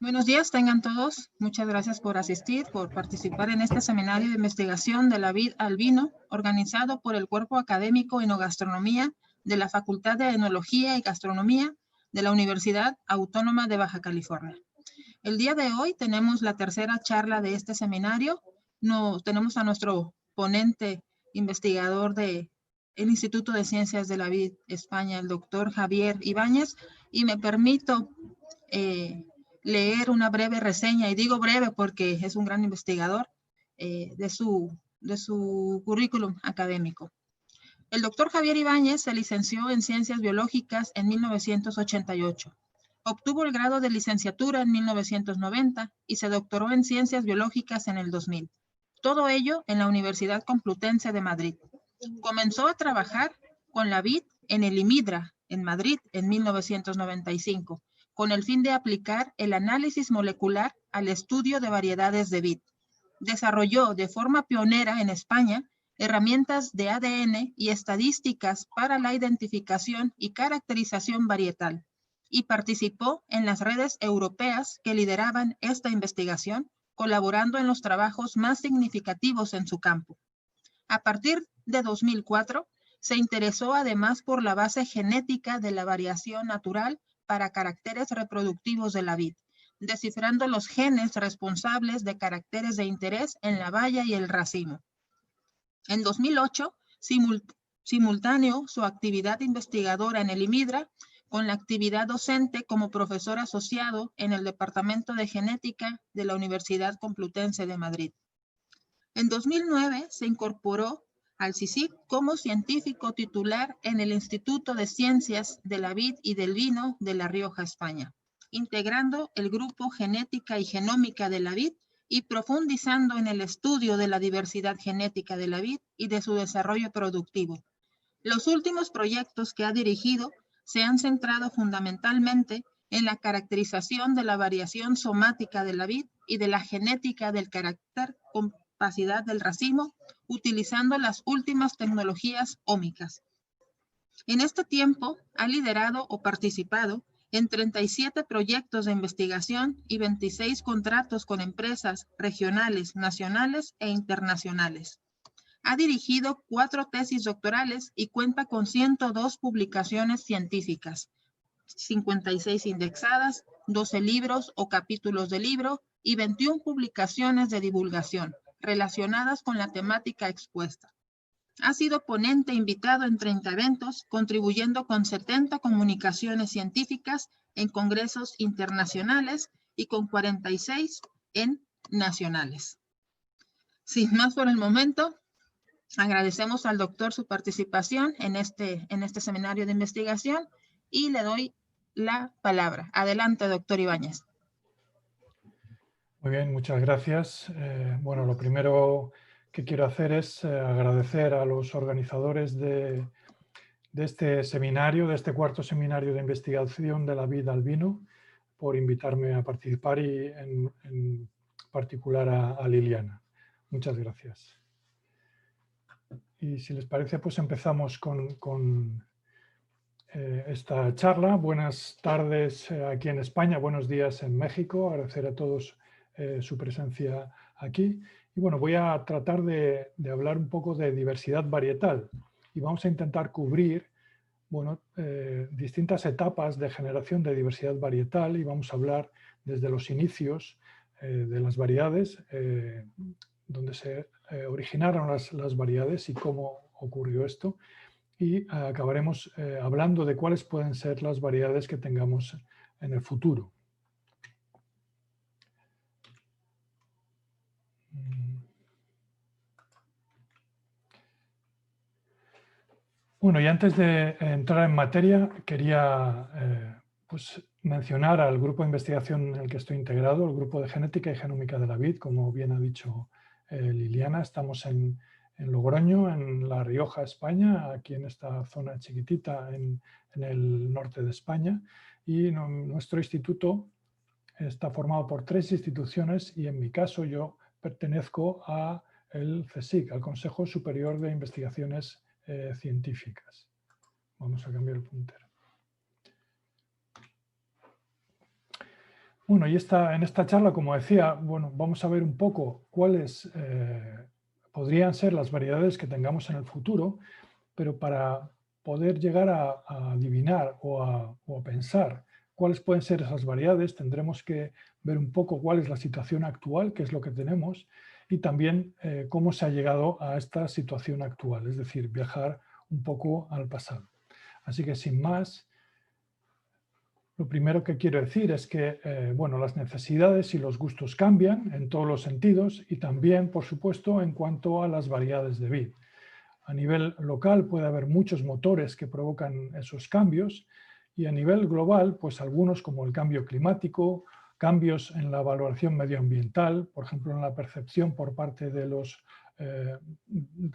Buenos días, tengan todos. Muchas gracias por asistir, por participar en este seminario de investigación de la vid al vino, organizado por el Cuerpo Académico Enogastronomía de la Facultad de Enología y Gastronomía de la Universidad Autónoma de Baja California. El día de hoy tenemos la tercera charla de este seminario. Tenemos a nuestro ponente investigador del Instituto de Ciencias de la Vid España, el doctor Javier Ibáñez, y me permito leer una breve reseña, y digo breve porque es un gran investigador, de su currículum académico. El doctor Javier Ibáñez se licenció en Ciencias Biológicas en 1988. Obtuvo el grado de licenciatura en 1990 y se doctoró en Ciencias Biológicas en el 2000. Todo ello en la Universidad Complutense de Madrid. Comenzó a trabajar con la vid en el IMIDRA, en Madrid, en 1995, con el fin de aplicar el análisis molecular al estudio de variedades de vid. Desarrolló de forma pionera en España herramientas de ADN y estadísticas para la identificación y caracterización varietal, y participó en las redes europeas que lideraban esta investigación, colaborando en los trabajos más significativos en su campo. A partir de 2004, se interesó además por la base genética de la variación natural para caracteres reproductivos de la vid, descifrando los genes responsables de caracteres de interés en la baya y el racimo. En 2008, simultáneo su actividad investigadora en el IMIDRA con la actividad docente como profesor asociado en el Departamento de Genética de la Universidad Complutense de Madrid. En 2009 se incorporó al CSIC como científico titular en el Instituto de Ciencias de la Vid y del Vino de La Rioja, España, integrando el grupo Genética y Genómica de la Vid y profundizando en el estudio de la diversidad genética de la vid y de su desarrollo productivo. Los últimos proyectos que ha dirigido se han centrado fundamentalmente en la caracterización de la variación somática de la vid y de la genética del carácter capacidad del racimo, utilizando las últimas tecnologías ómicas. En este tiempo ha liderado o participado en 37 proyectos de investigación y 26 contratos con empresas regionales, nacionales e internacionales. Ha dirigido 4 tesis doctorales y cuenta con 102 publicaciones científicas, 56 indexadas, 12 libros o capítulos de libro y 21 publicaciones de divulgación relacionadas con la temática expuesta. Ha sido ponente invitado en 30 eventos, contribuyendo con 70 comunicaciones científicas en congresos internacionales y con 46 en nacionales. Sin más por el momento, agradecemos al doctor su participación en este seminario de investigación y le doy la palabra. Adelante, doctor Ibáñez. Muy bien, muchas gracias. Bueno, lo primero que quiero hacer es agradecer a los organizadores de este seminario, de este cuarto seminario de investigación de la vid al vino, por invitarme a participar y en particular a Liliana. Muchas gracias. Y si les parece, pues empezamos con esta charla. Buenas tardes aquí en España, buenos días en México. Agradecer a todos su presencia aquí. Y bueno, voy a tratar de hablar un poco de diversidad varietal y vamos a intentar cubrir distintas etapas de generación de diversidad varietal y vamos a hablar desde los inicios de las variedades, donde se originaron las variedades y cómo ocurrió esto, y acabaremos hablando de cuáles pueden ser las variedades que tengamos en el futuro. Bueno, y antes de entrar en materia, quería mencionar al grupo de investigación en el que estoy integrado, el grupo de genética y genómica de la vid, como bien ha dicho Liliana. Estamos en Logroño, en La Rioja, España, aquí en esta zona chiquitita en el norte de España. Y nuestro instituto está formado por 3 instituciones y en mi caso yo pertenezco al CSIC, al Consejo Superior de Investigaciones Científicas. Vamos a cambiar el puntero. Bueno, y en esta charla, como decía, bueno, vamos a ver un poco cuáles podrían ser las variedades que tengamos en el futuro, pero para poder llegar a adivinar o a pensar cuáles pueden ser esas variedades, tendremos que ver un poco cuál es la situación actual, qué es lo que tenemos, y también cómo se ha llegado a esta situación actual, es decir, viajar un poco al pasado. Así que sin más, lo primero que quiero decir es que bueno, las necesidades y los gustos cambian en todos los sentidos y también, por supuesto, en cuanto a las variedades de vid. A nivel local puede haber muchos motores que provocan esos cambios y a nivel global, pues algunos como el cambio climático, cambios en la valoración medioambiental, por ejemplo, en la percepción por parte de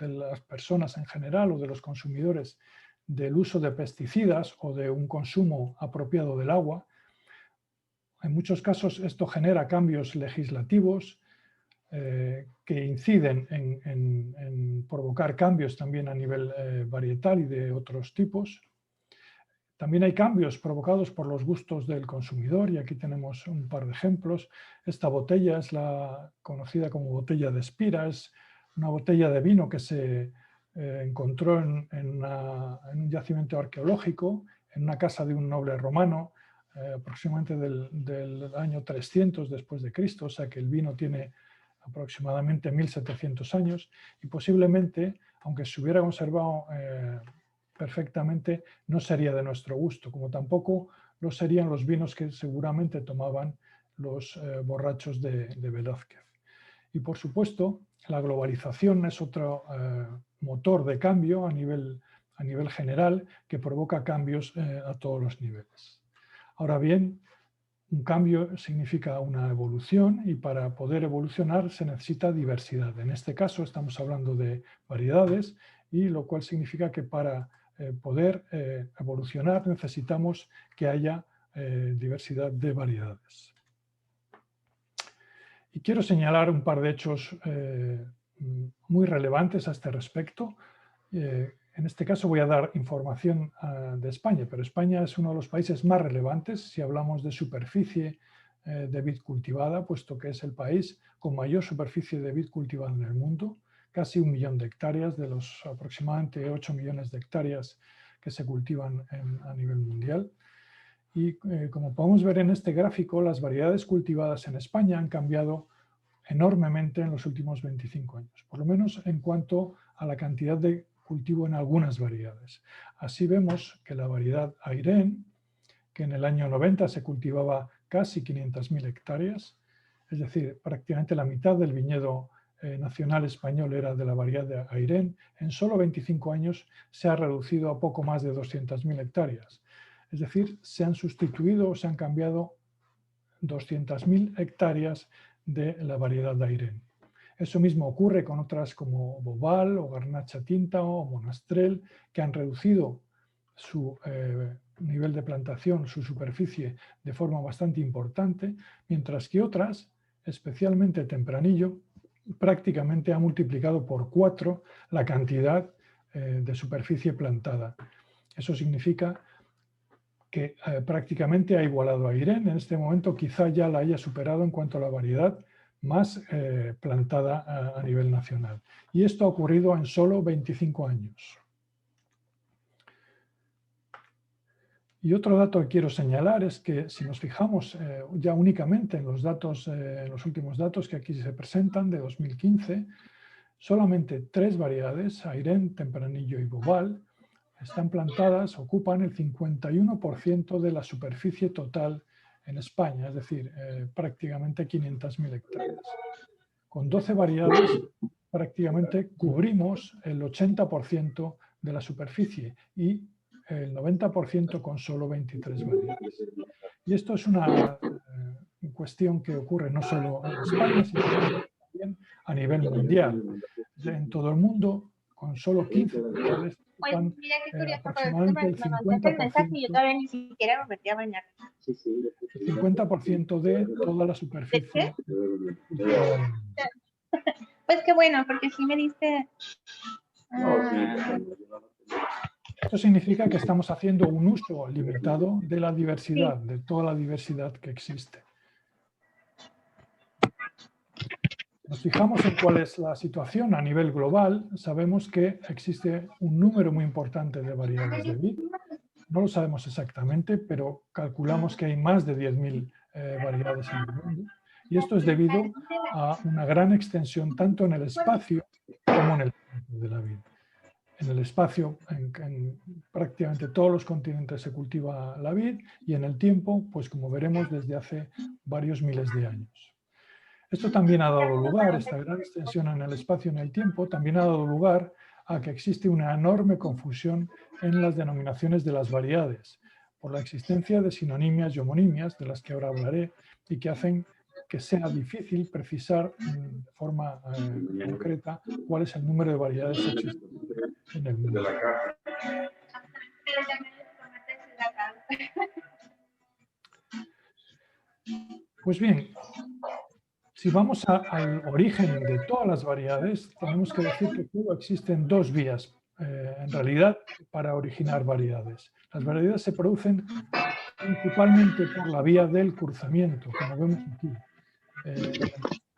las personas en general o de los consumidores del uso de pesticidas o de un consumo apropiado del agua. En muchos casos esto genera cambios legislativos que inciden en provocar cambios también a nivel varietal y de otros tipos. También hay cambios provocados por los gustos del consumidor y aquí tenemos un par de ejemplos. Esta botella es la conocida como botella de Spira, es una botella de vino que se encontró en un yacimiento arqueológico, en una casa de un noble romano, aproximadamente del año 300 después de Cristo, o sea que el vino tiene aproximadamente 1700 años y posiblemente, aunque se hubiera conservado perfectamente, no sería de nuestro gusto, como tampoco lo serían los vinos que seguramente tomaban los borrachos de Velázquez. Y por supuesto, la globalización es otro motor de cambio a nivel general que provoca cambios a todos los niveles. Ahora bien, un cambio significa una evolución y para poder evolucionar se necesita diversidad. En este caso estamos hablando de variedades y lo cual significa que para poder evolucionar necesitamos que haya diversidad de variedades. Y quiero señalar un par de hechos muy relevantes a este respecto. En este caso voy a dar información de España, pero España es uno de los países más relevantes si hablamos de superficie de vid cultivada, puesto que es el país con mayor superficie de vid cultivada en el mundo, casi 1 millón de hectáreas de los aproximadamente 8 millones de hectáreas que se cultivan a nivel mundial. Y como podemos ver en este gráfico, las variedades cultivadas en España han cambiado enormemente en los últimos 25 años, por lo menos en cuanto a la cantidad de cultivo en algunas variedades. Así vemos que la variedad Airén, que en el año 90 se cultivaba casi 500.000 hectáreas, es decir, prácticamente la mitad del viñedo nacional español era de la variedad de Airén, en solo 25 años se ha reducido a poco más de 200.000 hectáreas. Es decir, se han sustituido o se han cambiado 200.000 hectáreas de la variedad de Airén. Eso mismo ocurre con otras como Bobal o Garnacha Tinta o Monastrell, que han reducido su nivel de plantación, su superficie, de forma bastante importante, mientras que otras, especialmente Tempranillo, prácticamente ha multiplicado por 4 la cantidad de superficie plantada. Eso significa que prácticamente ha igualado a Airén. En este momento quizá ya la haya superado en cuanto a la variedad más plantada a nivel nacional. Y esto ha ocurrido en solo 25 años. Y otro dato que quiero señalar es que si nos fijamos ya únicamente en los datos, los últimos datos que aquí se presentan de 2015, solamente 3 variedades, Airén, Tempranillo y Bobal, están plantadas, ocupan el 51% de la superficie total en España, es decir, prácticamente 500.000 hectáreas. Con 12 variedades prácticamente cubrimos el 80% de la superficie y el 90% con solo 23 variedades. Y esto es una cuestión que ocurre no solo en España, sino también a nivel mundial. En todo el mundo, con solo 15 variedades, Pues mira qué curioso, aproximadamente el me mandaste el mensaje y yo 50%, todavía ni siquiera me metí a bañar. el 50% de toda la superficie. Pues qué bueno, porque sí me diste... Esto significa que estamos haciendo un uso limitado de la diversidad, de toda la diversidad que existe. Nos fijamos en cuál es la situación a nivel global, sabemos que existe un número muy importante de variedades de vid. No lo sabemos exactamente, pero calculamos que hay más de 10.000 variedades en el mundo. Y esto es debido a una gran extensión tanto en el espacio como en el tiempo de la vid. En el espacio, en prácticamente todos los continentes se cultiva la vid, y en el tiempo, pues como veremos, desde hace varios miles de años. Esto también ha dado lugar, esta gran extensión en el espacio y en el tiempo, también ha dado lugar a que existe una enorme confusión en las denominaciones de las variedades, por la existencia de sinonimias y homonimias, de las que ahora hablaré, y que hacen que sea difícil precisar de forma concreta cuál es el número de variedades existentes en el mundo. Pues bien, si vamos al origen de todas las variedades, tenemos que decir que solo existen dos vías, en realidad, para originar variedades. Las variedades se producen principalmente por la vía del cruzamiento, como vemos aquí.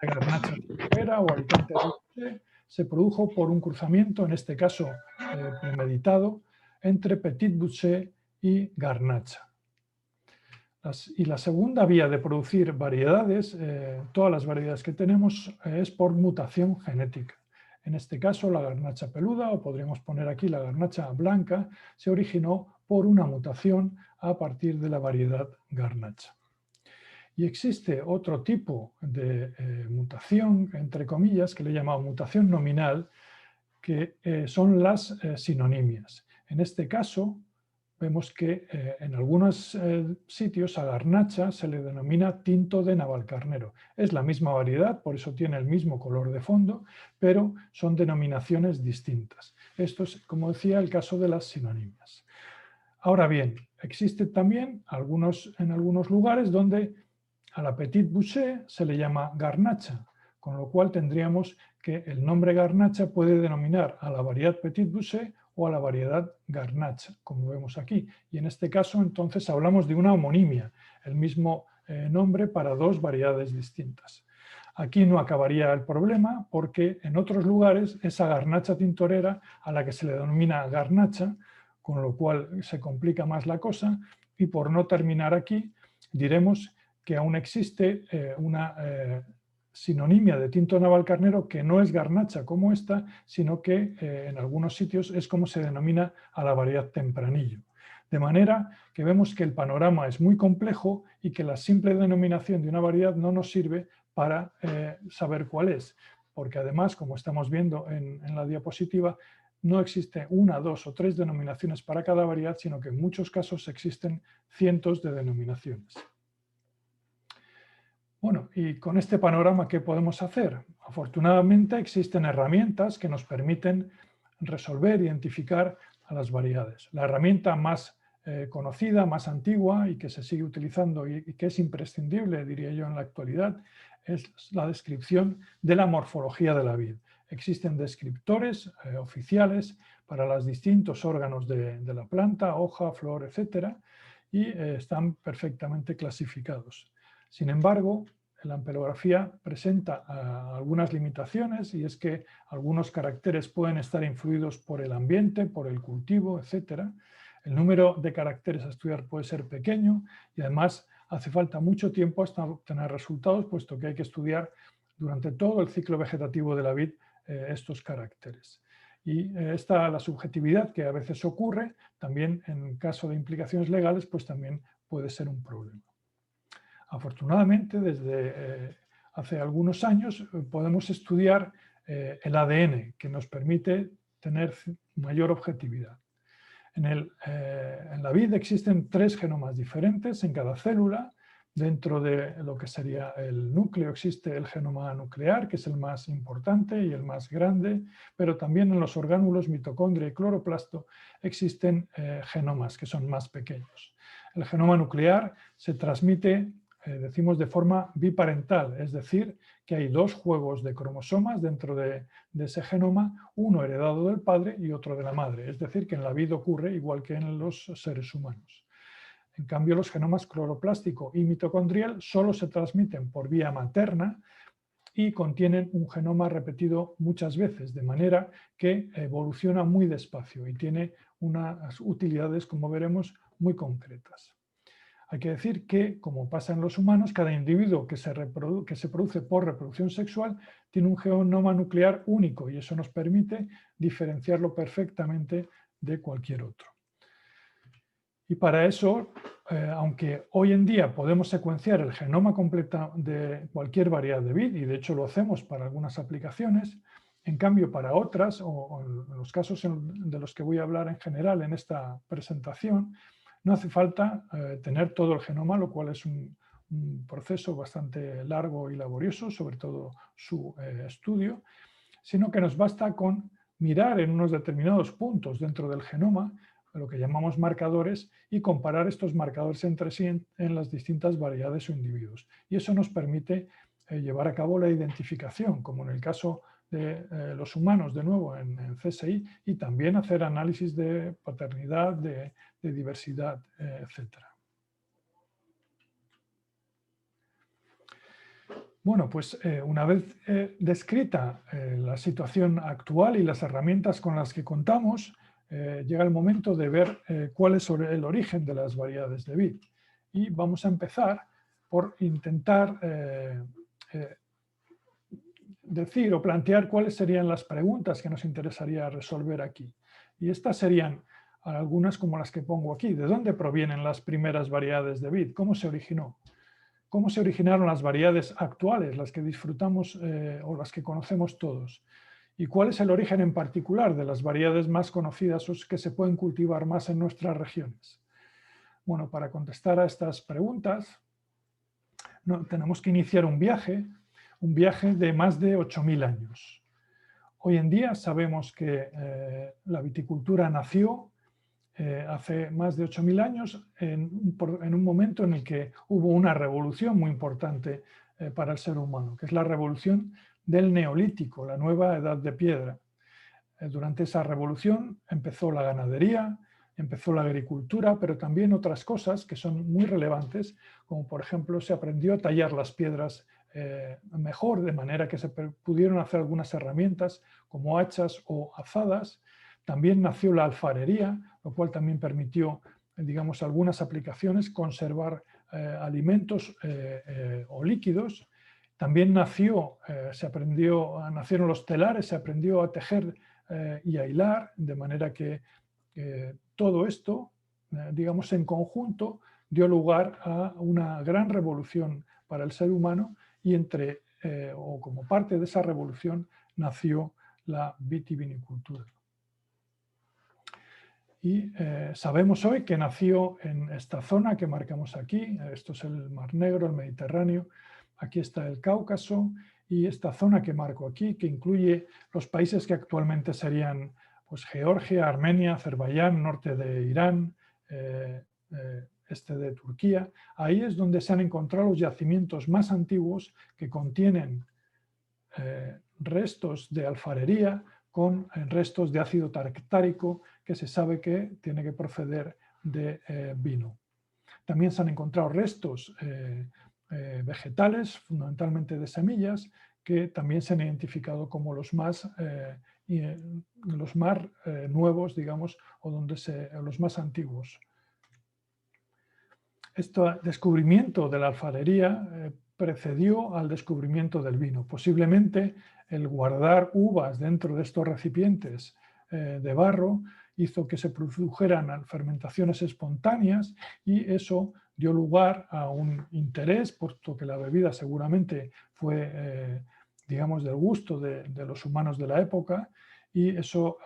La garnacha tintorera o Alicante Ricochet se produjo por un cruzamiento, en este caso premeditado, entre Petit Bouschet y garnacha. Y la segunda vía de producir variedades, todas las variedades que tenemos, es por mutación genética. En este caso, la garnacha peluda, o podríamos poner aquí la garnacha blanca, se originó por una mutación a partir de la variedad garnacha. Y existe otro tipo de mutación, entre comillas, que le he llamado mutación nominal, que son las sinonimias. En este caso, vemos que en algunos sitios a garnacha se le denomina tinto de Navalcarnero. Es la misma variedad, por eso tiene el mismo color de fondo, pero son denominaciones distintas. Esto es, como decía, el caso de las sinonimias. Ahora bien, existe también en algunos lugares donde a la Petit Bouschet se le llama garnacha, con lo cual tendríamos que el nombre garnacha puede denominar a la variedad Petit Bouschet o a la variedad garnacha, como vemos aquí. Y en este caso, entonces, hablamos de una homonimia, el mismo nombre para dos variedades distintas. Aquí no acabaría el problema porque en otros lugares esa garnacha tintorera a la que se le denomina garnacha, con lo cual se complica más la cosa, y por no terminar aquí, diremos que aún existe una sinonimia de tinto navalcarnero que no es garnacha como esta, sino que en algunos sitios es como se denomina a la variedad tempranillo. De manera que vemos que el panorama es muy complejo y que la simple denominación de una variedad no nos sirve para saber cuál es, porque además, como estamos viendo en la diapositiva, no existe una, dos o tres denominaciones para cada variedad, sino que en muchos casos existen cientos de denominaciones. Bueno, y con este panorama, ¿qué podemos hacer? Afortunadamente existen herramientas que nos permiten resolver, identificar a las variedades. La herramienta más conocida, más antigua y que se sigue utilizando y que es imprescindible, diría yo, en la actualidad, es la descripción de la morfología de la vid. Existen descriptores oficiales para los distintos órganos de la planta, hoja, flor, etc. y están perfectamente clasificados. Sin embargo, la ampelografía presenta algunas limitaciones, y es que algunos caracteres pueden estar influidos por el ambiente, por el cultivo, etc. El número de caracteres a estudiar puede ser pequeño y además hace falta mucho tiempo hasta obtener resultados, puesto que hay que estudiar durante todo el ciclo vegetativo de la vid estos caracteres. Y la subjetividad que a veces ocurre, también en caso de implicaciones legales, pues también puede ser un problema. Afortunadamente, desde hace algunos años podemos estudiar el ADN, que nos permite tener mayor objetividad. En la vid existen 3 genomas diferentes en cada célula. Dentro de lo que sería el núcleo existe el genoma nuclear, que es el más importante y el más grande, pero también en los orgánulos mitocondria y cloroplasto existen genomas que son más pequeños. El genoma nuclear se transmite, decimos, de forma biparental, es decir, que hay 2 juegos de cromosomas dentro de ese genoma, uno heredado del padre y otro de la madre, es decir, que en la vid ocurre igual que en los seres humanos. En cambio, los genomas cloroplástico y mitocondrial solo se transmiten por vía materna y contienen un genoma repetido muchas veces, de manera que evoluciona muy despacio y tiene unas utilidades, como veremos, muy concretas. Hay que decir que, como pasa en los humanos, cada individuo que se produce por reproducción sexual tiene un genoma nuclear único y eso nos permite diferenciarlo perfectamente de cualquier otro. Y para eso, aunque hoy en día podemos secuenciar el genoma completo de cualquier variedad de vid, y de hecho lo hacemos para algunas aplicaciones, en cambio para otras, o en los casos de los que voy a hablar en general en esta presentación, no hace falta tener todo el genoma, lo cual es un proceso bastante largo y laborioso, sobre todo su estudio, sino que nos basta con mirar en unos determinados puntos dentro del genoma, lo que llamamos marcadores, y comparar estos marcadores entre sí en las distintas variedades o individuos. Y eso nos permite llevar a cabo la identificación, como en el caso de los humanos, de nuevo, en CSI, y también hacer análisis de paternidad, de diversidad, etc. Bueno, pues una vez descrita la situación actual y las herramientas con las que contamos, llega el momento de ver cuál es el origen de las variedades de vid. Y vamos a empezar por intentar decir o plantear cuáles serían las preguntas que nos interesaría resolver aquí. Y estas serían algunas como las que pongo aquí. ¿De dónde provienen las primeras variedades de vid? ¿Cómo se originó? ¿Cómo se originaron las variedades actuales, las que disfrutamos o las que conocemos todos? ¿Y cuál es el origen en particular de las variedades más conocidas o que se pueden cultivar más en nuestras regiones? Bueno, para contestar a estas preguntas tenemos que iniciar un viaje de más de 8.000 años. Hoy en día sabemos que la viticultura nació hace más de 8.000 años en un momento en el que hubo una revolución muy importante para el ser humano, que es la revolución del Neolítico, la nueva edad de piedra. Durante esa revolución empezó la ganadería, empezó la agricultura, pero también otras cosas que son muy relevantes, como por ejemplo se aprendió a tallar las piedras mejor, de manera que se pudieron hacer algunas herramientas como hachas o azadas. También nació la alfarería, lo cual también permitió, digamos, algunas aplicaciones, conservar alimentos o líquidos. También nacieron los telares, se aprendió a tejer y a hilar, de manera que todo esto, digamos, en conjunto dio lugar a una gran revolución para el ser humano y o como parte de esa revolución nació la vitivinicultura. Y sabemos hoy que nació en esta zona que marcamos aquí, esto es el Mar Negro, el Mediterráneo, aquí está el Cáucaso y esta zona que marco aquí, que incluye los países que actualmente serían pues, Georgia, Armenia, Azerbaiyán, norte de Irán, este de Turquía. Ahí es donde se han encontrado los yacimientos más antiguos que contienen restos de alfarería con restos de ácido tartárico que se sabe que tiene que proceder de vino. También se han encontrado restos vegetales, fundamentalmente de semillas, que también se han identificado como los más nuevos, digamos, o los más antiguos. Este descubrimiento de la alfarería precedió al descubrimiento del vino. Posiblemente el guardar uvas dentro de estos recipientes de barro hizo que se produjeran fermentaciones espontáneas y eso dio lugar a un interés, puesto que la bebida seguramente fue, digamos, del gusto de los humanos de la época, y eso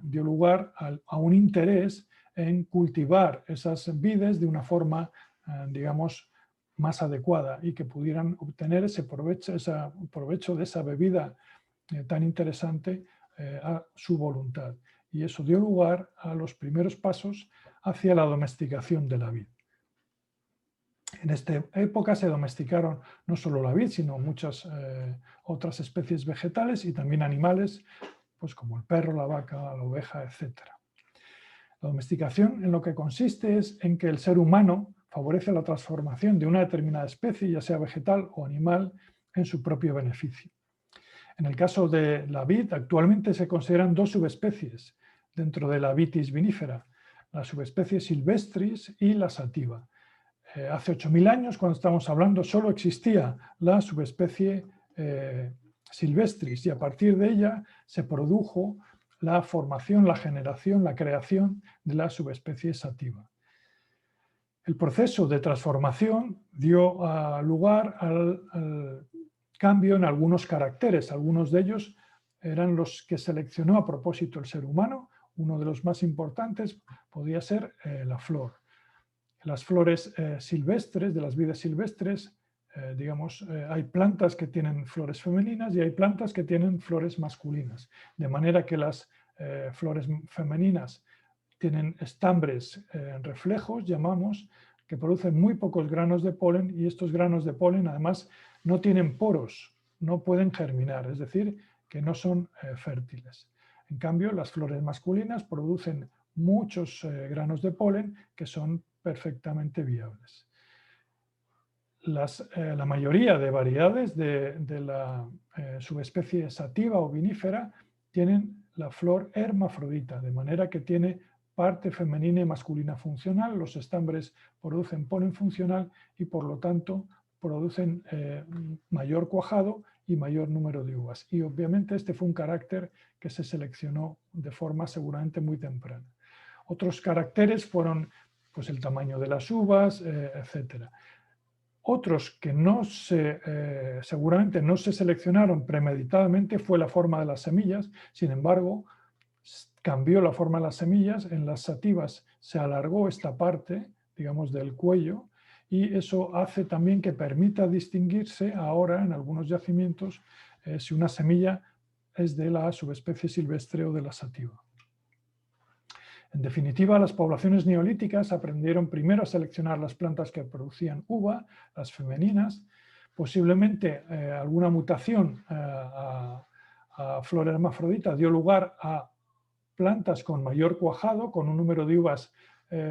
dio lugar a un interés en cultivar esas vides de una forma, digamos, más adecuada y que pudieran obtener ese provecho de esa bebida tan interesante a su voluntad. Y eso dio lugar a los primeros pasos hacia la domesticación de la vid. En esta época se domesticaron no solo la vid, sino muchas otras especies vegetales y también animales, pues como el perro, la vaca, la oveja, etc. La domesticación en lo que consiste es en que el ser humano favorece la transformación de una determinada especie, ya sea vegetal o animal, en su propio beneficio. En el caso de la vid, actualmente se consideran dos subespecies dentro de la Vitis vinifera, la subespecie silvestris y la sativa. Hace 8.000 años, cuando estamos hablando, solo existía la subespecie silvestris y a partir de ella se produjo la formación, la generación, la creación de la subespecie sativa. El proceso de transformación dio lugar al cambio en algunos caracteres. Algunos de ellos eran los que seleccionó a propósito el ser humano. Uno de los más importantes podría ser la flor. Las flores silvestres, de las vides silvestres, hay plantas que tienen flores femeninas y hay plantas que tienen flores masculinas. De manera que las flores femeninas tienen estambres reflejos, llamamos, que producen muy pocos granos de polen y estos granos de polen además no tienen poros, no pueden germinar, es decir, que no son fértiles. En cambio, las flores masculinas producen muchos granos de polen que son perfectamente viables. La mayoría de variedades de la subespecie sativa o vinífera tienen la flor hermafrodita, de manera que tiene parte femenina y masculina funcional, los estambres producen polen funcional y por lo tanto producen mayor cuajado y mayor número de uvas. Y obviamente este fue un carácter que se seleccionó de forma seguramente muy temprana. Otros caracteres fueron pues, el tamaño de las uvas, etc. Otros que seguramente no se seleccionaron premeditadamente fue la forma de las semillas. Sin embargo, cambió la forma de las semillas. En las sativas se alargó esta parte, digamos, del cuello, y eso hace también que permita distinguirse ahora en algunos yacimientos si una semilla es de la subespecie silvestre o de la sativa. En definitiva, las poblaciones neolíticas aprendieron primero a seleccionar las plantas que producían uva, las femeninas, posiblemente alguna mutación a flor hermafrodita dio lugar a plantas con mayor cuajado, con un número de uvas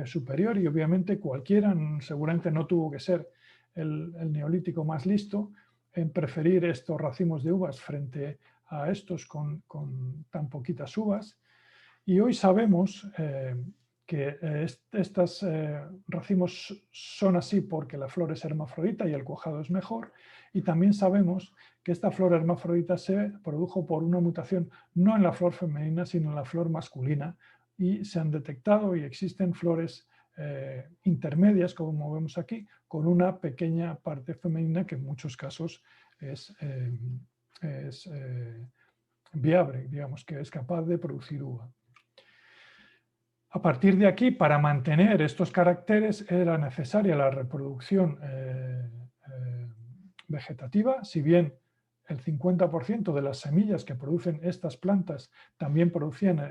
superior y obviamente cualquiera, seguramente no tuvo que ser el neolítico más listo en preferir estos racimos de uvas frente a estos con tan poquitas uvas. Y hoy sabemos que estos racimos son así porque la flor es hermafrodita y el cuajado es mejor. Y también sabemos que esta flor hermafrodita se produjo por una mutación no en la flor femenina, sino en la flor masculina. Y se han detectado y existen flores intermedias, como vemos aquí, con una pequeña parte femenina que en muchos casos es viable, digamos, que es capaz de producir uva. A partir de aquí, para mantener estos caracteres era necesaria la reproducción vegetativa, si bien el 50% de las semillas que producen estas plantas también producían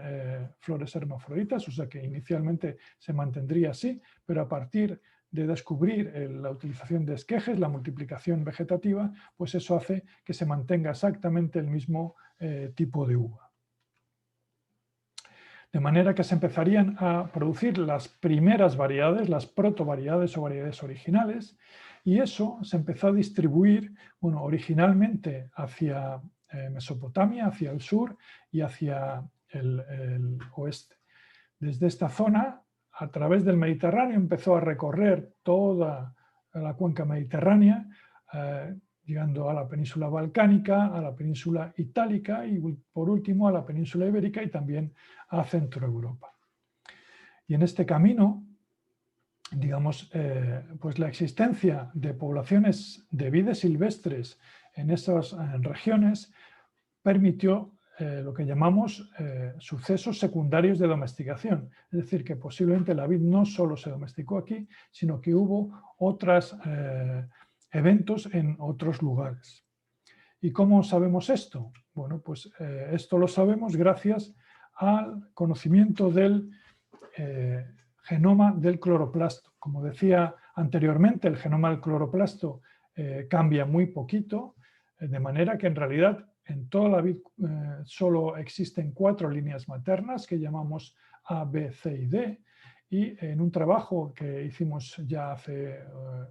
flores hermafroditas, o sea que inicialmente se mantendría así, pero a partir de descubrir la utilización de esquejes, la multiplicación vegetativa, pues eso hace que se mantenga exactamente el mismo tipo de uva. De manera que se empezarían a producir las primeras variedades, las protovariedades o variedades originales, y eso se empezó a distribuir, bueno, originalmente hacia Mesopotamia, hacia el sur y hacia el oeste. Desde esta zona, a través del Mediterráneo, empezó a recorrer toda la cuenca mediterránea, llegando a la península balcánica, a la península itálica y por último a la península ibérica y también a Centro Europa. Y en este camino, digamos, pues la existencia de poblaciones de vides silvestres en esas regiones permitió lo que llamamos sucesos secundarios de domesticación. Es decir, que posiblemente la vid no solo se domesticó aquí, sino que hubo otros eventos en otros lugares. ¿Y cómo sabemos esto? Bueno, pues esto lo sabemos gracias al conocimiento del genoma del cloroplasto. Como decía anteriormente, el genoma del cloroplasto cambia muy poquito, de manera que en realidad en toda la vid solo existen 4 líneas maternas que llamamos A, B, C y D. Y en un trabajo que hicimos ya hace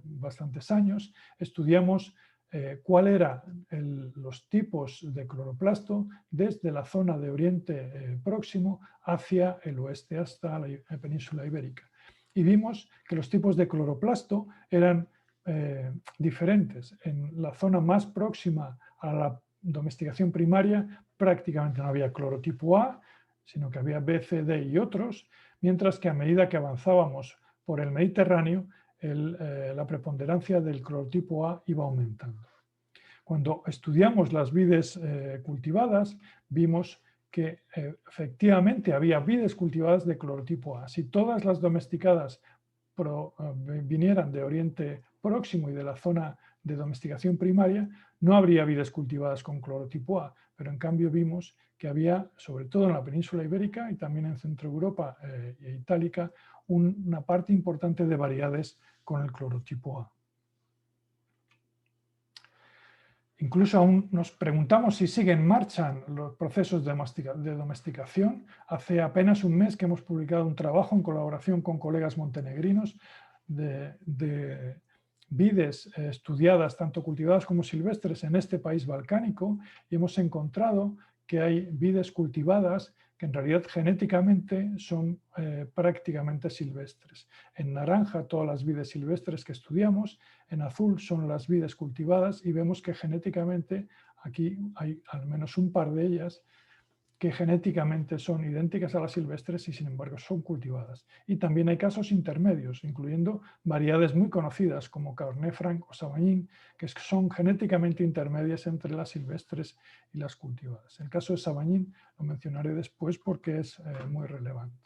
bastantes años, estudiamos cuál eran los tipos de cloroplasto desde la zona de Oriente Próximo hacia el oeste, hasta la península ibérica. Y vimos que los tipos de cloroplasto eran diferentes. En la zona más próxima a la domesticación primaria prácticamente no había clorotipo A, sino que había B, C, D y otros, mientras que a medida que avanzábamos por el Mediterráneo, la preponderancia del clorotipo A iba aumentando. Cuando estudiamos las vides cultivadas, vimos que efectivamente había vides cultivadas de clorotipo A. Si todas las domesticadas vinieran de Oriente Próximo y de la zona de domesticación primaria, no habría vides cultivadas con clorotipo A, pero en cambio vimos que había, sobre todo en la península ibérica y también en Centro Europa e Itálica, una parte importante de variedades con el clorotipo A. Incluso aún nos preguntamos si siguen en marcha los procesos de domesticación. Hace apenas un mes que hemos publicado un trabajo en colaboración con colegas montenegrinos de vides estudiadas, tanto cultivadas como silvestres, en este país balcánico, y hemos encontrado que hay vides cultivadas que en realidad genéticamente son prácticamente silvestres. En naranja todas las vides silvestres que estudiamos, en azul son las vides cultivadas y vemos que genéticamente aquí hay al menos un par de ellas que genéticamente son idénticas a las silvestres y sin embargo son cultivadas. Y también hay casos intermedios, incluyendo variedades muy conocidas como Cabernet Franc o Sauvignon, que son genéticamente intermedias entre las silvestres y las cultivadas. El caso de Sauvignon lo mencionaré después porque es muy relevante.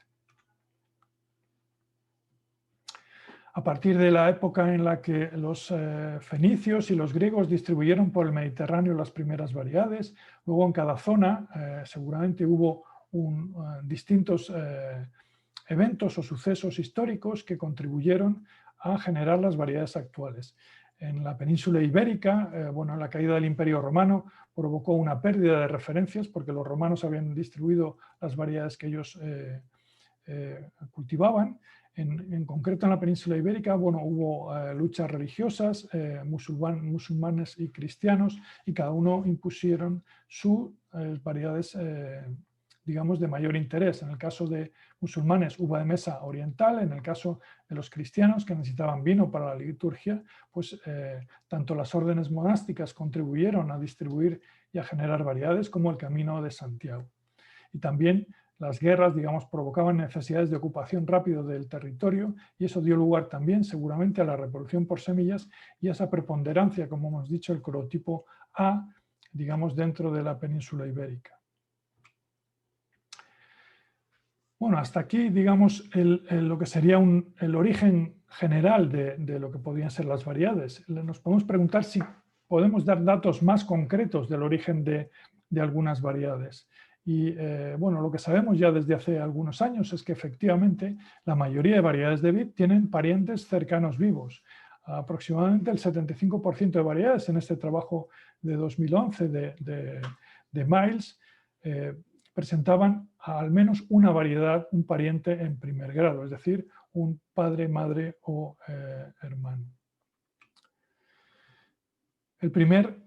A partir de la época en la que los fenicios y los griegos distribuyeron por el Mediterráneo las primeras variedades, luego en cada zona seguramente hubo distintos eventos o sucesos históricos que contribuyeron a generar las variedades actuales. En la península ibérica, la caída del Imperio Romano provocó una pérdida de referencias porque los romanos habían distribuido las variedades que ellos cultivaban. En concreto en la península ibérica, hubo luchas religiosas, musulmanes y cristianos, y cada uno impusieron sus variedades, digamos, de mayor interés. En el caso de musulmanes, uva de mesa oriental; en el caso de los cristianos, que necesitaban vino para la liturgia, pues tanto las órdenes monásticas contribuyeron a distribuir y a generar variedades como el Camino de Santiago. Y también las guerras, digamos, provocaban necesidades de ocupación rápido del territorio, y eso dio lugar también seguramente a la reproducción por semillas y a esa preponderancia, como hemos dicho, el clorotipo A, digamos, dentro de la península ibérica. Bueno, hasta aquí, digamos, lo que sería el origen general de lo que podían ser las variedades. Nos podemos preguntar si podemos dar datos más concretos del origen de algunas variedades. Y lo que sabemos ya desde hace algunos años es que efectivamente la mayoría de variedades de vid tienen parientes cercanos vivos. Aproximadamente el 75% de variedades en este trabajo de 2011 de Miles presentaban al menos una variedad, un pariente en primer grado, es decir, un padre, madre o hermano. El primer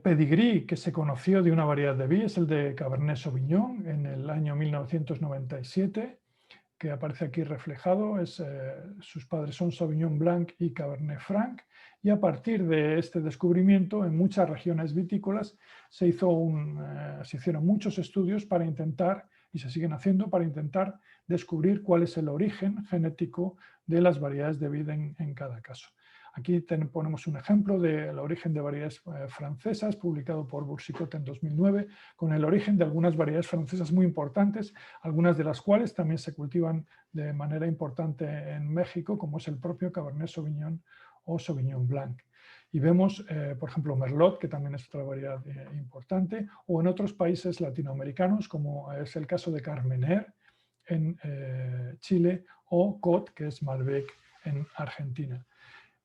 pedigrí que se conoció de una variedad de vid es el de Cabernet Sauvignon en el año 1997, que aparece aquí reflejado. Sus padres son Sauvignon Blanc y Cabernet Franc, y a partir de este descubrimiento en muchas regiones vitícolas se hicieron muchos estudios para intentar, y se siguen haciendo, para intentar descubrir cuál es el origen genético de las variedades de vid en cada caso. Aquí ponemos un ejemplo del origen de variedades francesas, publicado por Boursicotte en 2009, con el origen de algunas variedades francesas muy importantes, algunas de las cuales también se cultivan de manera importante en México, como es el propio Cabernet Sauvignon o Sauvignon Blanc. Y vemos, por ejemplo, Merlot, que también es otra variedad importante, o en otros países latinoamericanos, como es el caso de Carmener en Chile, o Cot, que es Malbec en Argentina.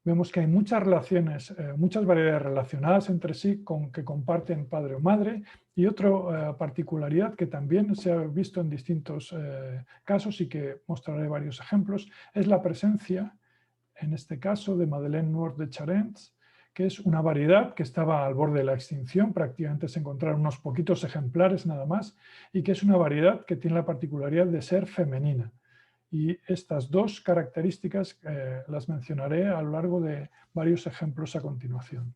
Vemos que hay muchas relaciones, muchas variedades relacionadas entre sí que comparten padre o madre, y otra particularidad que también se ha visto en distintos casos y que mostraré varios ejemplos, es la presencia, en este caso, de Madeleine Noir de Charentes, que es una variedad que estaba al borde de la extinción, prácticamente se encontraron unos poquitos ejemplares nada más, y que es una variedad que tiene la particularidad de ser femenina. Y estas dos características las mencionaré a lo largo de varios ejemplos a continuación.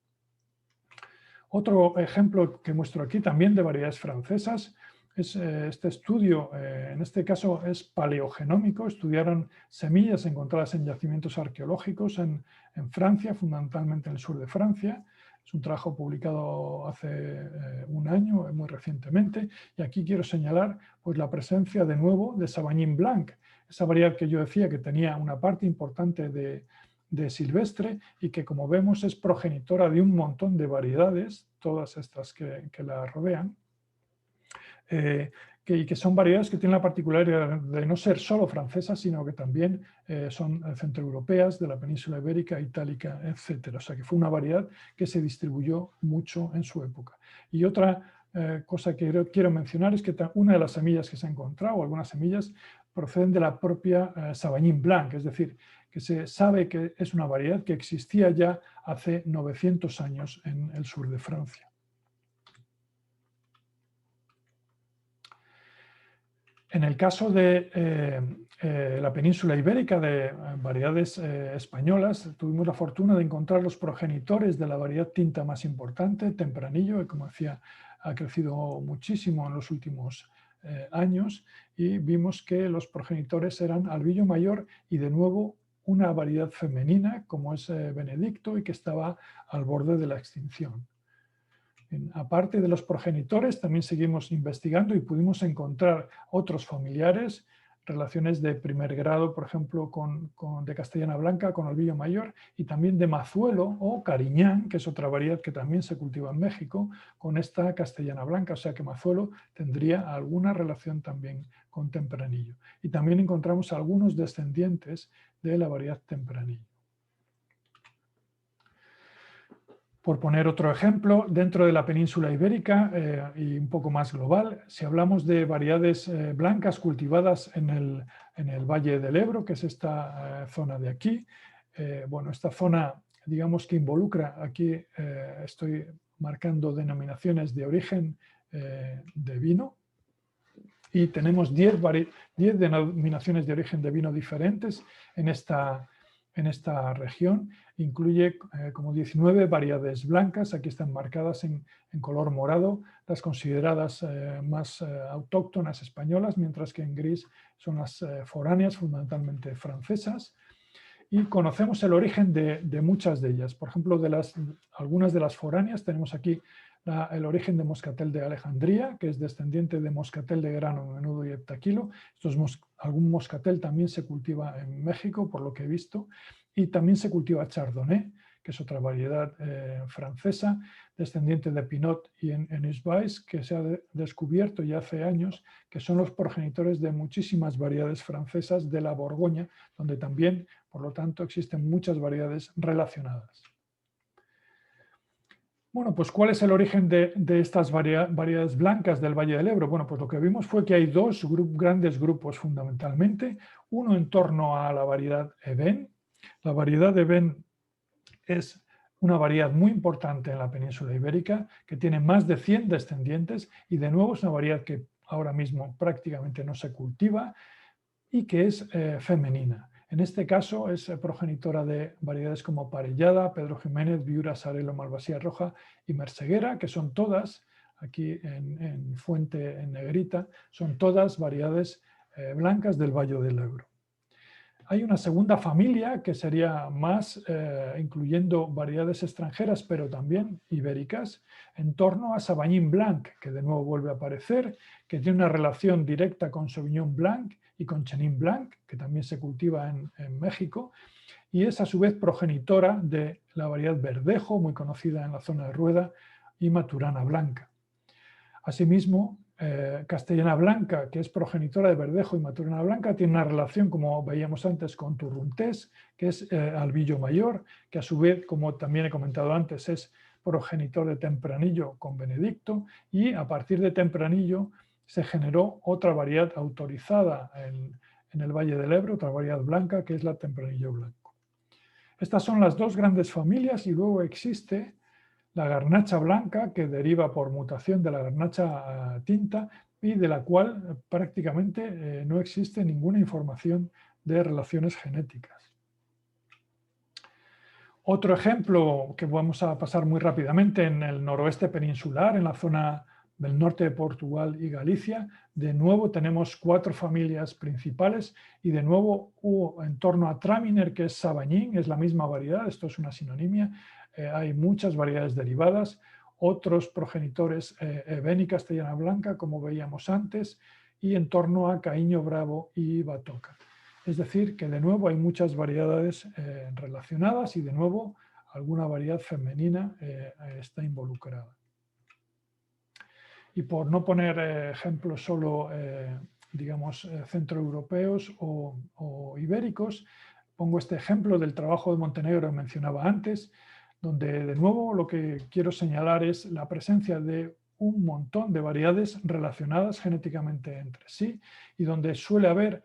Otro ejemplo que muestro aquí también de variedades francesas es este estudio, en este caso es paleogenómico, estudiaron semillas encontradas en yacimientos arqueológicos en Francia, fundamentalmente en el sur de Francia. Es un trabajo publicado hace un año, muy recientemente, y aquí quiero señalar pues, la presencia de nuevo de Savagnin Blanc, esa variedad que yo decía que tenía una parte importante de silvestre y que, como vemos, es progenitora de un montón de variedades, todas estas que la rodean, y que son variedades que tienen la particularidad de no ser solo francesas, sino que también son centroeuropeas, de la península ibérica, itálica, etc. O sea que fue una variedad que se distribuyó mucho en su época. Y otra cosa que quiero mencionar es que una de las semillas que se ha encontrado, o algunas semillas, proceden de la propia Savagnin Blanc, es decir, que se sabe que es una variedad que existía ya hace 900 años en el sur de Francia. En el caso de la península ibérica, de variedades españolas, tuvimos la fortuna de encontrar los progenitores de la variedad tinta más importante, Tempranillo, que, como decía, ha crecido muchísimo en los últimos años, y vimos que los progenitores eran Albillo Mayor y, de nuevo, una variedad femenina, como es Benedicto, y que estaba al borde de la extinción. Aparte de los progenitores, también seguimos investigando y pudimos encontrar otros familiares, relaciones de primer grado, por ejemplo, de Castellana Blanca con Albillo Mayor, y también de Mazuelo o Cariñán, que es otra variedad que también se cultiva en México, con esta Castellana Blanca. O sea que Mazuelo tendría alguna relación también con Tempranillo. Y también encontramos algunos descendientes de la variedad Tempranillo. Por poner otro ejemplo, dentro de la península ibérica y un poco más global, si hablamos de variedades blancas cultivadas en el Valle del Ebro, que es esta zona de aquí, bueno, esta zona, digamos que involucra, aquí estoy marcando denominaciones de origen de vino, y tenemos 10 denominaciones de origen de vino diferentes en esta región. Incluye como 19 variedades blancas, aquí están marcadas en color morado, las consideradas más autóctonas españolas, mientras que en gris son las foráneas, fundamentalmente francesas. Y conocemos el origen de muchas de ellas. Por ejemplo, algunas de las foráneas tenemos aquí el origen de Moscatel de Alejandría, que es descendiente de Moscatel de grano menudo y heptaquilo. Algún Moscatel también se cultiva en México, por lo que he visto, y también se cultiva Chardonnay, que es otra variedad francesa, descendiente de Pinot y Enusbais, que se ha descubierto ya hace años que son los progenitores de muchísimas variedades francesas de la Borgoña, donde también, por lo tanto, existen muchas variedades relacionadas. Bueno, pues ¿cuál es el origen de estas variedades blancas del Valle del Ebro? Bueno, pues lo que vimos fue que hay dos grandes grupos fundamentalmente, uno en torno a la variedad Eben. La variedad Eben es una variedad muy importante en la península ibérica, que tiene más de 100 descendientes, y de nuevo es una variedad que ahora mismo prácticamente no se cultiva y que es femenina. En este caso es progenitora de variedades como Parellada, Pedro Jiménez, Viura, Sarelo, Malvasía Roja y Merceguera, que son todas, aquí en fuente en negrita, son todas variedades blancas del Valle del Ebro. Hay una segunda familia que sería más, incluyendo variedades extranjeras, pero también ibéricas, en torno a Savagnin Blanc, que de nuevo vuelve a aparecer, que tiene una relación directa con Sauvignon Blanc y con Chenin Blanc, que también se cultiva en México, y es a su vez progenitora de la variedad Verdejo, muy conocida en la zona de Rueda, y Maturana Blanca. Asimismo, Castellana Blanca, que es progenitora de Verdejo y Maturana Blanca, tiene una relación, como veíamos antes, con Turruntés, que es Albillo Mayor, que a su vez, como también he comentado antes, es progenitor de Tempranillo con Benedicto, y a partir de Tempranillo se generó otra variedad autorizada en el Valle del Ebro, otra variedad blanca, que es la Tempranillo Blanco. Estas son las dos grandes familias y luego existe la garnacha blanca, que deriva por mutación de la garnacha tinta y de la cual prácticamente no existe ninguna información de relaciones genéticas. Otro ejemplo que vamos a pasar muy rápidamente, en el noroeste peninsular, en la zona del norte de Portugal y Galicia, de nuevo tenemos 4 familias principales y de nuevo en torno a Traminer, que es Sabañín, es la misma variedad, esto es una sinonimia, hay muchas variedades derivadas, otros progenitores Ebeni castellana blanca, como veíamos antes, y en torno a Caíño Bravo y Batoca. Es decir, que de nuevo hay muchas variedades relacionadas y de nuevo alguna variedad femenina está involucrada. Y por no poner ejemplos solo, digamos, centroeuropeos o ibéricos, pongo este ejemplo del trabajo de Montenegro que mencionaba antes, donde de nuevo lo que quiero señalar es la presencia de un montón de variedades relacionadas genéticamente entre sí y donde suele haber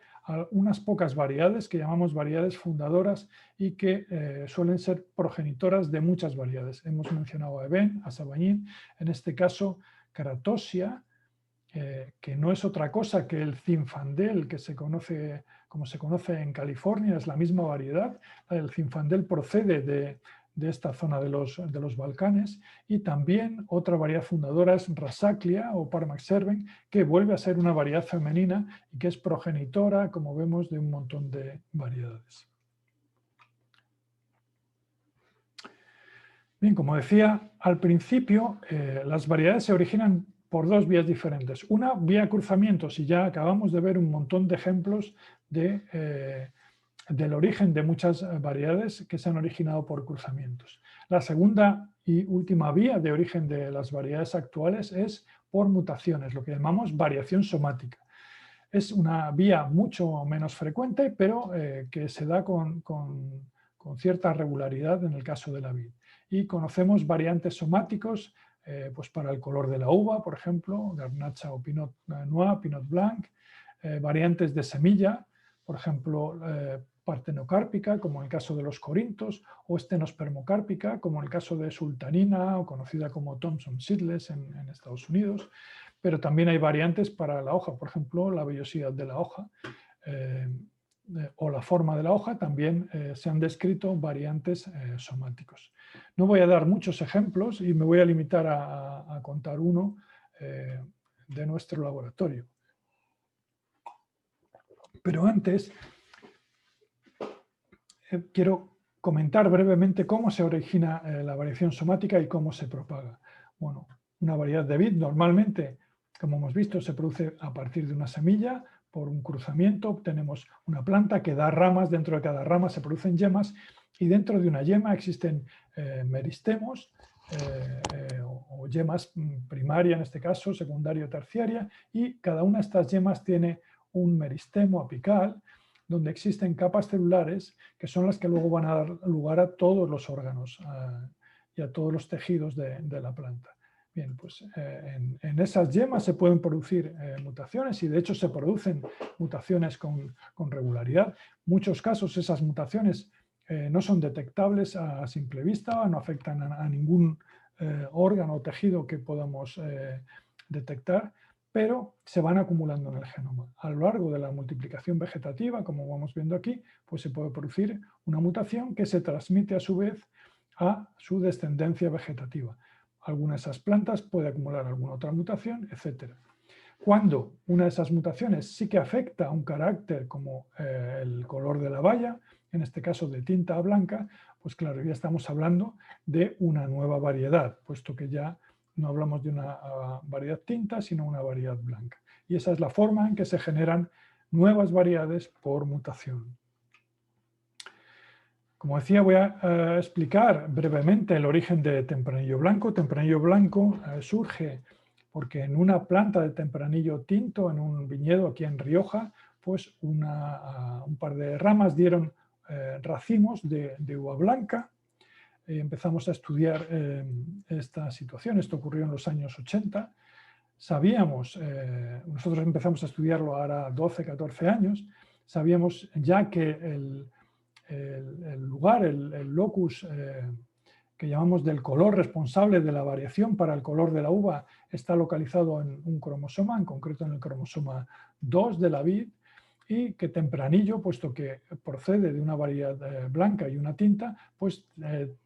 unas pocas variedades que llamamos variedades fundadoras y que suelen ser progenitoras de muchas variedades. Hemos mencionado a Eben, a Sabañín, en este caso Keratosia, que no es otra cosa que el Zinfandel, que se conoce como se conoce en California, es la misma variedad. El Zinfandel procede de esta zona de los Balcanes, y también otra variedad fundadora es Rasaclia o Parmaxerven, que vuelve a ser una variedad femenina y que es progenitora, como vemos, de un montón de variedades. Bien, como decía al principio, las variedades se originan por 2 vías diferentes. Una, vía cruzamientos, y ya acabamos de ver un montón de ejemplos del origen de muchas variedades que se han originado por cruzamientos. La segunda y última vía de origen de las variedades actuales es por mutaciones, lo que llamamos variación somática. Es una vía mucho menos frecuente, pero que se da con cierta regularidad en el caso de la vid. Y conocemos variantes somáticos pues para el color de la uva, por ejemplo, garnacha o pinot noir, pinot blanc, variantes de semilla, por ejemplo, partenocárpica, como en el caso de los corintos, o estenospermocárpica, como en el caso de sultanina, o conocida como Thompson seedless en Estados Unidos. Pero también hay variantes para la hoja, por ejemplo, la vellosidad de la hoja o la forma de la hoja, también se han descrito variantes somáticos. No voy a dar muchos ejemplos y me voy a limitar a contar uno de nuestro laboratorio. Pero antes quiero comentar brevemente cómo se origina la variación somática y cómo se propaga. Bueno, una variedad de vid normalmente, como hemos visto, se produce a partir de una semilla. Por un cruzamiento obtenemos una planta que da ramas, dentro de cada rama se producen yemas y dentro de una yema existen meristemos o yemas primaria en este caso, secundaria o terciaria, y cada una de estas yemas tiene un meristemo apical donde existen capas celulares que son las que luego van a dar lugar a todos los órganos y a todos los tejidos de la planta. Bien, pues en esas yemas se pueden producir mutaciones y de hecho se producen mutaciones con regularidad. En muchos casos esas mutaciones no son detectables a simple vista, no afectan a ningún órgano o tejido que podamos detectar, pero se van acumulando en el genoma. A lo largo de la multiplicación vegetativa, como vamos viendo aquí, pues se puede producir una mutación que se transmite a su vez a su descendencia vegetativa. Alguna de esas plantas puede acumular alguna otra mutación, etc. Cuando una de esas mutaciones sí que afecta a un carácter como el color de la baya, en este caso de tinta a blanca, pues claro, ya estamos hablando de una nueva variedad, puesto que ya no hablamos de una variedad tinta, sino una variedad blanca. Y esa es la forma en que se generan nuevas variedades por mutación. Como decía, voy a explicar brevemente el origen de tempranillo blanco. Tempranillo blanco surge porque en una planta de tempranillo tinto, en un viñedo aquí en Rioja, pues un par de ramas dieron racimos de uva blanca. Empezamos a estudiar esta situación, esto ocurrió en los años 80. Sabíamos, nosotros empezamos a estudiarlo ahora 12, 14 años, sabíamos ya que el lugar, el locus que llamamos del color responsable de la variación para el color de la uva está localizado en un cromosoma, en concreto en el cromosoma 2 de la vid, y que Tempranillo, puesto que procede de una variedad blanca y una tinta, pues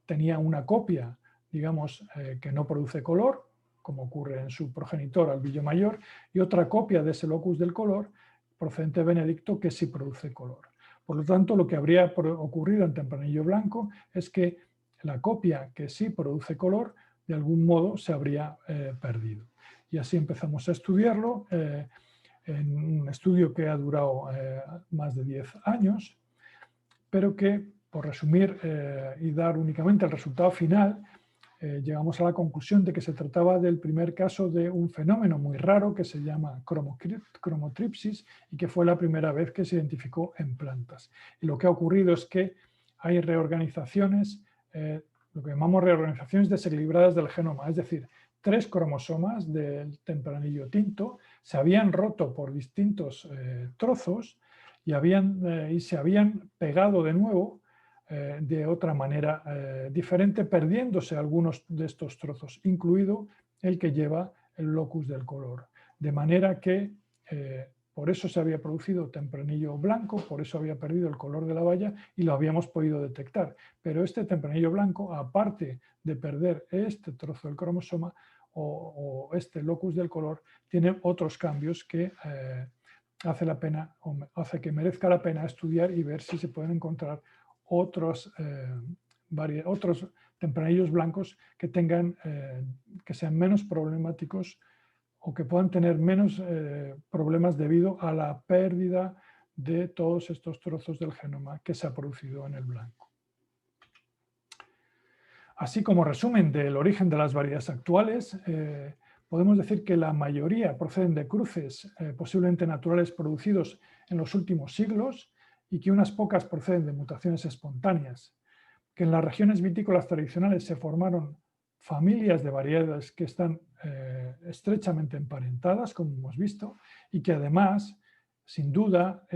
tenía una copia, digamos, que no produce color, como ocurre en su progenitor Albillo Mayor, y otra copia de ese locus del color, procedente de Benedicto, que sí produce color. Por lo tanto, lo que habría ocurrido en Tempranillo blanco es que la copia que sí produce color, de algún modo se habría perdido. Y así empezamos a estudiarlo en un estudio que ha durado más de 10 años, pero que, por resumir y dar únicamente el resultado final, llegamos a la conclusión de que se trataba del primer caso de un fenómeno muy raro que se llama cromotripsis y que fue la primera vez que se identificó en plantas. Y lo que ha ocurrido es que hay reorganizaciones, lo que llamamos reorganizaciones desequilibradas del genoma, es decir, 3 cromosomas del tempranillo tinto se habían roto por distintos trozos y se habían pegado de nuevo de otra manera diferente, perdiéndose algunos de estos trozos, incluido el que lleva el locus del color. De manera que por eso se había producido tempranillo blanco, por eso había perdido el color de la baya y lo habíamos podido detectar. Pero este tempranillo blanco, aparte de perder este trozo del cromosoma o este locus del color, tiene otros cambios que hace que merezca la pena estudiar y ver si se pueden encontrar otros tempranillos blancos que que sean menos problemáticos o que puedan tener menos problemas debido a la pérdida de todos estos trozos del genoma que se ha producido en el blanco. Así como resumen del origen de las variedades actuales, podemos decir que la mayoría proceden de cruces posiblemente naturales producidos en los últimos siglos y que unas pocas proceden de mutaciones espontáneas, que en las regiones vitícolas tradicionales se formaron familias de variedades que están estrechamente emparentadas, como hemos visto, y que además, sin duda,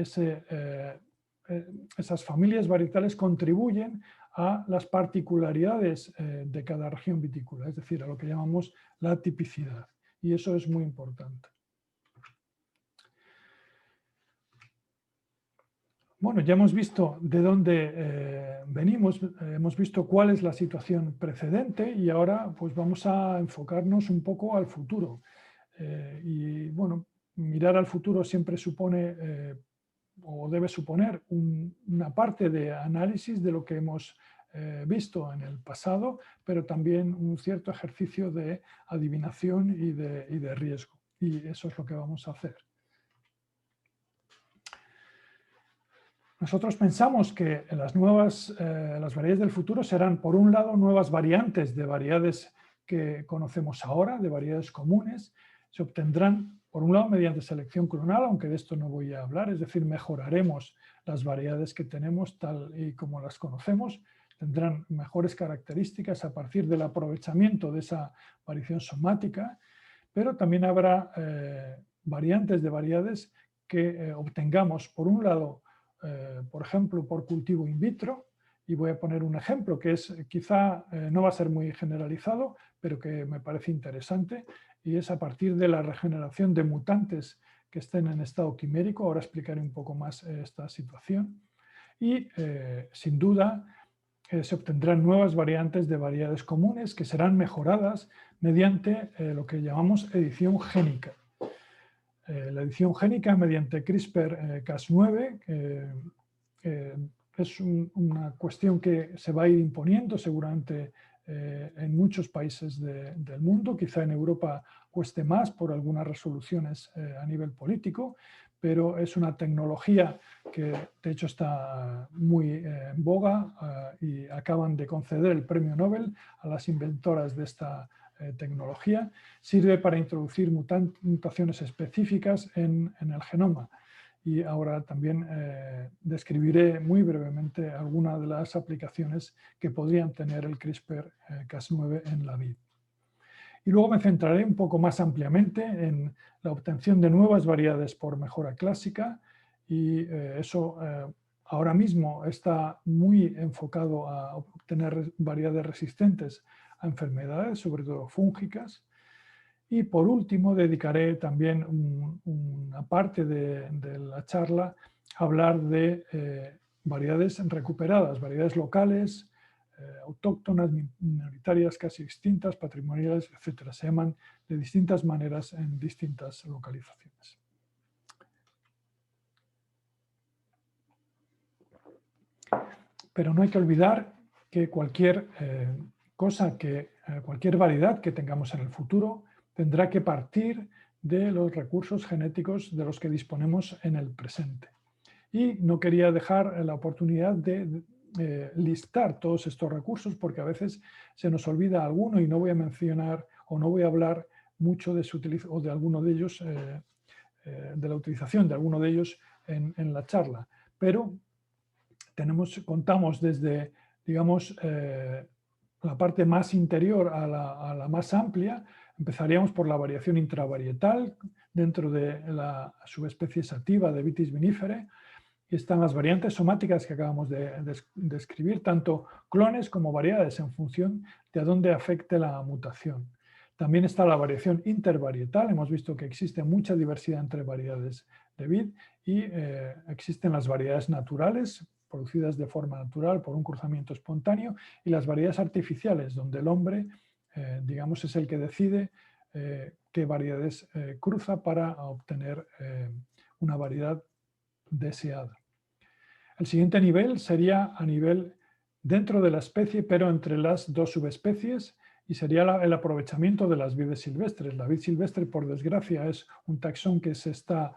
esas familias varietales contribuyen a las particularidades de cada región vitícola, es decir, a lo que llamamos la tipicidad, y eso es muy importante. Bueno, ya hemos visto de dónde venimos, hemos visto cuál es la situación precedente y ahora pues vamos a enfocarnos un poco al futuro. Y bueno, mirar al futuro siempre supone o debe suponer una parte de análisis de lo que hemos visto en el pasado, pero también un cierto ejercicio de adivinación y de riesgo. Y eso es lo que vamos a hacer. Nosotros pensamos que las variedades del futuro serán, por un lado, nuevas variantes de variedades que conocemos ahora, de variedades comunes. Se obtendrán, por un lado, mediante selección clonal, aunque de esto no voy a hablar, es decir, mejoraremos las variedades que tenemos tal y como las conocemos, tendrán mejores características a partir del aprovechamiento de esa variación somática, pero también habrá variantes de variedades que obtengamos, por un lado, por ejemplo, por cultivo in vitro, y voy a poner un ejemplo que quizá no va a ser muy generalizado, pero que me parece interesante, y es a partir de la regeneración de mutantes que estén en estado quimérico. Ahora explicaré un poco más esta situación. Y, sin duda, se obtendrán nuevas variantes de variedades comunes que serán mejoradas mediante lo que llamamos edición génica. La edición génica mediante CRISPR-Cas9 es una cuestión que se va a ir imponiendo seguramente en muchos países del mundo. Quizá en Europa cueste más por algunas resoluciones a nivel político, pero es una tecnología que de hecho está muy en boga y acaban de conceder el premio Nobel a las inventoras de esta tecnología. Sirve para introducir mutaciones específicas en el genoma. Y ahora también describiré muy brevemente algunas de las aplicaciones que podrían tener el CRISPR-Cas9 en la vid. Y luego me centraré un poco más ampliamente en la obtención de nuevas variedades por mejora clásica y eso ahora mismo está muy enfocado a obtener variedades resistentes a enfermedades, sobre todo fúngicas. Y por último, dedicaré también una parte de la charla a hablar de variedades recuperadas, variedades locales, autóctonas, minoritarias, casi extintas, patrimoniales, etc. Se llaman de distintas maneras en distintas localizaciones. Pero no hay que olvidar que cualquier cualquier variedad que tengamos en el futuro tendrá que partir de los recursos genéticos de los que disponemos en el presente. Y no quería dejar la oportunidad de listar todos estos recursos porque a veces se nos olvida alguno y no voy a mencionar o no voy a hablar mucho de su utilización o de alguno de ellos, de la utilización de alguno de ellos en la charla. Pero contamos desde, digamos, la parte más interior a la más amplia. Empezaríamos por la variación intravarietal dentro de la subespecie sativa de Vitis viniferae. Y están las variantes somáticas que acabamos de describir, tanto clones como variedades en función de a dónde afecte la mutación. También está la variación intervarietal. Hemos visto que existe mucha diversidad entre variedades de vid y existen las variedades naturales, producidas de forma natural por un cruzamiento espontáneo, y las variedades artificiales, donde el hombre, digamos, es el que decide qué variedades cruza para obtener una variedad deseada. El siguiente nivel sería a nivel dentro de la especie, pero entre las dos subespecies, y sería el aprovechamiento de las vides silvestres. La vid silvestre, por desgracia, es un taxón que se está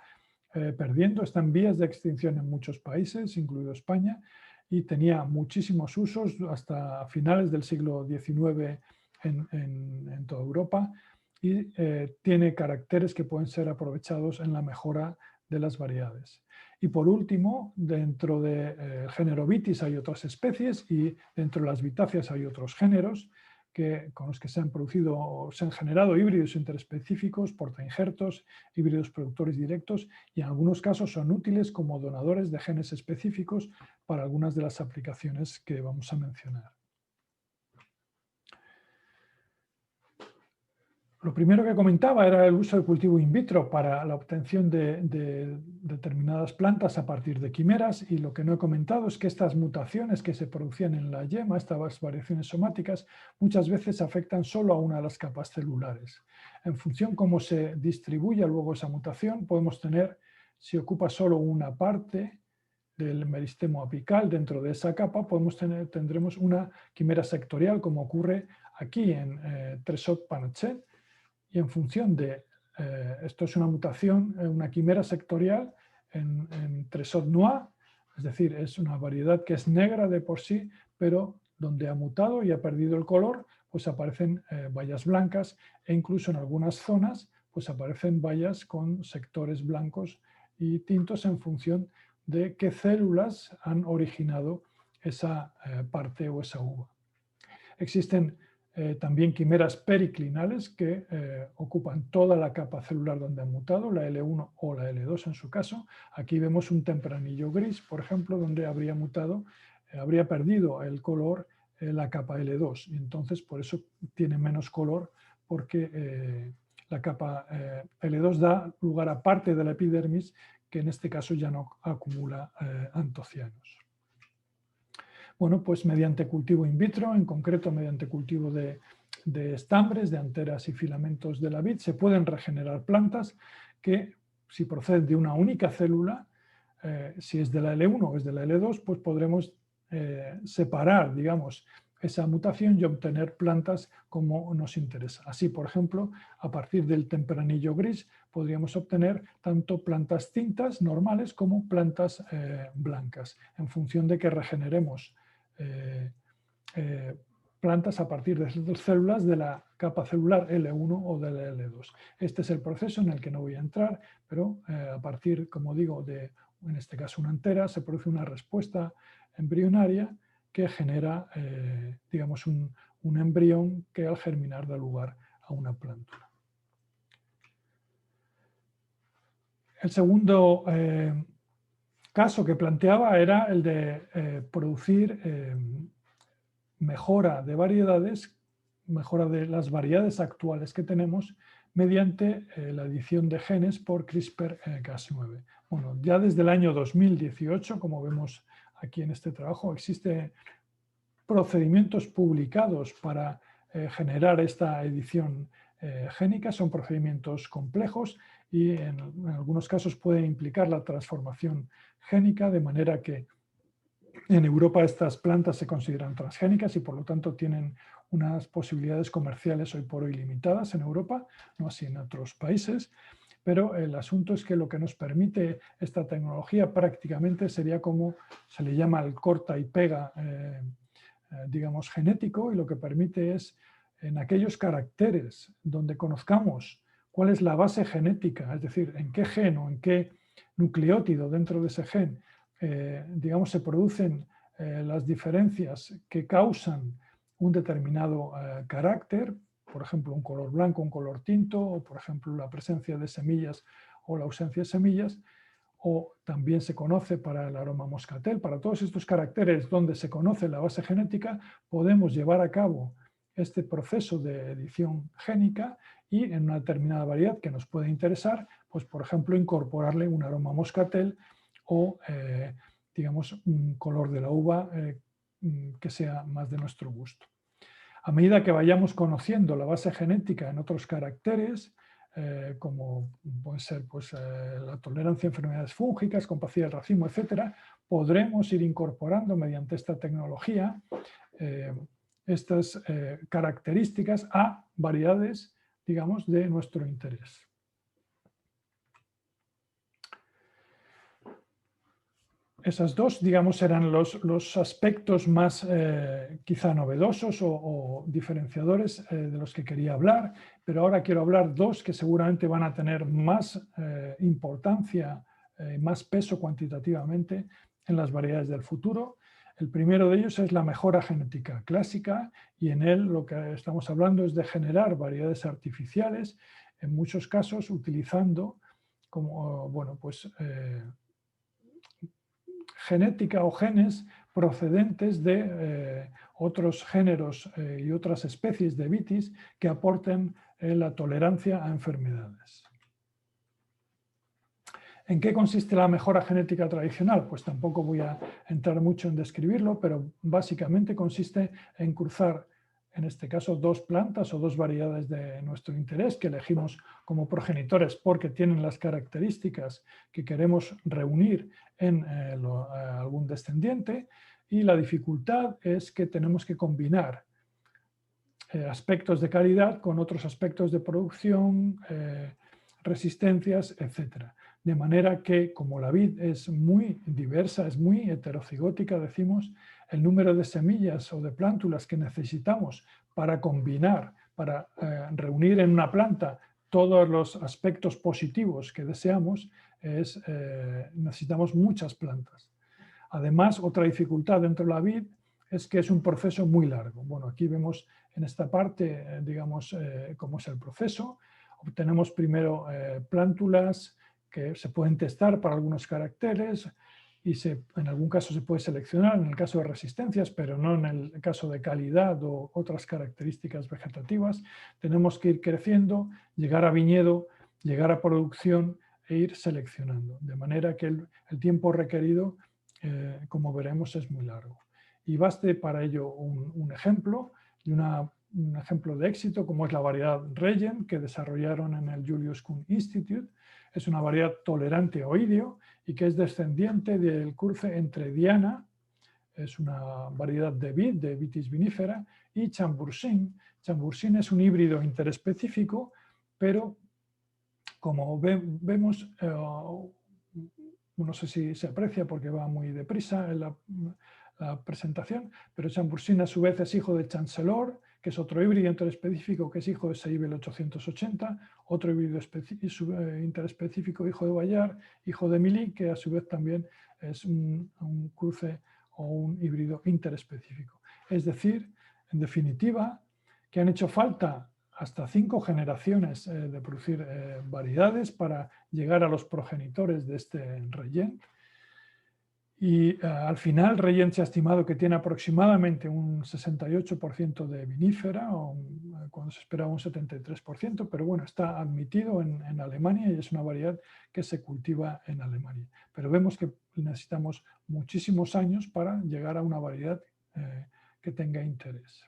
perdiendo, está en vías de extinción en muchos países, incluido España, y tenía muchísimos usos hasta finales del siglo XIX en toda Europa, y tiene caracteres que pueden ser aprovechados en la mejora de las variedades. Y por último, dentro del género Vitis hay otras especies y dentro de las vitáceas hay otros géneros con los que se han generado híbridos interespecíficos, portainjertos, híbridos productores directos, y en algunos casos son útiles como donadores de genes específicos para algunas de las aplicaciones que vamos a mencionar. Lo primero que comentaba era el uso de cultivo in vitro para la obtención de determinadas plantas a partir de quimeras, y lo que no he comentado es que estas mutaciones que se producían en la yema, estas variaciones somáticas, muchas veces afectan solo a una de las capas celulares. En función cómo se distribuye luego esa mutación, podemos tener, si ocupa solo una parte del meristemo apical dentro de esa capa, tendremos una quimera sectorial, como ocurre aquí en Tresot-Panachet. Y en función de, esto es una mutación, una quimera sectorial en Tresot noir, es decir, es una variedad que es negra de por sí, pero donde ha mutado y ha perdido el color, pues aparecen bayas blancas, e incluso en algunas zonas pues aparecen bayas con sectores blancos y tintos en función de qué células han originado esa parte o esa uva. Existen también quimeras periclinales que ocupan toda la capa celular donde han mutado, la L1 o la L2 en su caso. Aquí vemos un tempranillo gris, por ejemplo, donde habría mutado, habría perdido el color la capa L2, y entonces por eso tiene menos color, porque la capa L2 da lugar a parte de la epidermis que en este caso ya no acumula antocianos. Bueno, pues mediante cultivo in vitro, en concreto mediante cultivo de estambres, de anteras y filamentos de la vid, se pueden regenerar plantas que, si proceden de una única célula, si es de la L1 o es de la L2, pues podremos separar, digamos, esa mutación y obtener plantas como nos interesa. Así, por ejemplo, a partir del tempranillo gris podríamos obtener tanto plantas tintas normales como plantas blancas, en función de que regeneremos plantas a partir de células de la capa celular L1 o de la L2. Este es el proceso en el que no voy a entrar, pero a partir, como digo, de, en este caso una antera, se produce una respuesta embrionaria que genera, digamos, un embrión que al germinar da lugar a una plántula. El segundo caso que planteaba era el de producir mejora de variedades, mejora de las variedades actuales que tenemos mediante la edición de genes por CRISPR-Cas9. Bueno, ya desde el año 2018, como vemos aquí en este trabajo, existen procedimientos publicados para generar esta edición génica. Son procedimientos complejos y en algunos casos pueden implicar la transformación génica, de manera que en Europa estas plantas se consideran transgénicas y por lo tanto tienen unas posibilidades comerciales hoy por hoy limitadas en Europa, no así en otros países. Pero el asunto es que lo que nos permite esta tecnología prácticamente sería como se le llama el corta y pega, digamos, genético, y lo que permite es en aquellos caracteres donde conozcamos cuál es la base genética, es decir, en qué gen o en qué nucleótido dentro de ese gen digamos, se producen las diferencias que causan un determinado carácter, por ejemplo, un color blanco, un color tinto, o por ejemplo, la presencia de semillas o la ausencia de semillas, o también se conoce para el aroma moscatel. Para todos estos caracteres donde se conoce la base genética, podemos llevar a cabo este proceso de edición génica y en una determinada variedad que nos puede interesar, pues por ejemplo, incorporarle un aroma moscatel o, digamos, un color de la uva que sea más de nuestro gusto. A medida que vayamos conociendo la base genética en otros caracteres, como puede ser pues, la tolerancia a enfermedades fúngicas, capacidad del racimo, etc., podremos ir incorporando mediante esta tecnología estas características a variedades, digamos, de nuestro interés. Esas dos, digamos, eran los aspectos más quizá novedosos o diferenciadores de los que quería hablar, pero ahora quiero hablar dos que seguramente van a tener más importancia, más peso cuantitativamente en las variedades del futuro. El primero de ellos es la mejora genética clásica, y en él lo que estamos hablando es de generar variedades artificiales, en muchos casos utilizando como, bueno, pues genética o genes procedentes de otros géneros y otras especies de vitis que aporten la tolerancia a enfermedades. ¿En qué consiste la mejora genética tradicional? Pues tampoco voy a entrar mucho en describirlo, pero básicamente consiste en cruzar, en este caso, dos plantas o dos variedades de nuestro interés que elegimos como progenitores porque tienen las características que queremos reunir en algún descendiente, y la dificultad es que tenemos que combinar aspectos de calidad con otros aspectos de producción, resistencias, etc. De manera que, como la vid es muy diversa, es muy heterocigótica, decimos, el número de semillas o de plántulas que necesitamos para combinar, para reunir en una planta todos los aspectos positivos que deseamos, necesitamos muchas plantas. Además, otra dificultad dentro de la vid es que es un proceso muy largo. Bueno, aquí vemos en esta parte, digamos, cómo es el proceso. Obtenemos primero plántulas que se pueden testar para algunos caracteres y en algún caso se puede seleccionar en el caso de resistencias, pero no en el caso de calidad o otras características vegetativas. Tenemos que ir creciendo, llegar a viñedo, llegar a producción e ir seleccionando. De manera que el tiempo requerido, como veremos, es muy largo. Y baste para ello un ejemplo de un ejemplo de éxito, como es la variedad Regent, que desarrollaron en el Julius Kuhn Institute. Es una variedad tolerante a oidio y que es descendiente del cruce entre Diana, es una variedad de vid, de Vitis vinifera, y Chambourcin. Chambourcin es un híbrido interespecífico, pero como vemos, no sé si se aprecia porque va muy deprisa en la presentación, pero Chambourcin a su vez es hijo de Chancellor, que es otro híbrido interespecífico que es hijo de Seibel 880, otro híbrido interespecífico hijo de Bayard, hijo de Milly, que a su vez también es un cruce o un híbrido interespecífico. Es decir, en definitiva, que han hecho falta hasta 5 generaciones de producir variedades para llegar a los progenitores de este Regent. Y al final Regent se ha estimado que tiene aproximadamente un 68% de vinífera, cuando se esperaba un 73%, pero bueno, está admitido en Alemania y es una variedad que se cultiva en Alemania. Pero vemos que necesitamos muchísimos años para llegar a una variedad que tenga interés.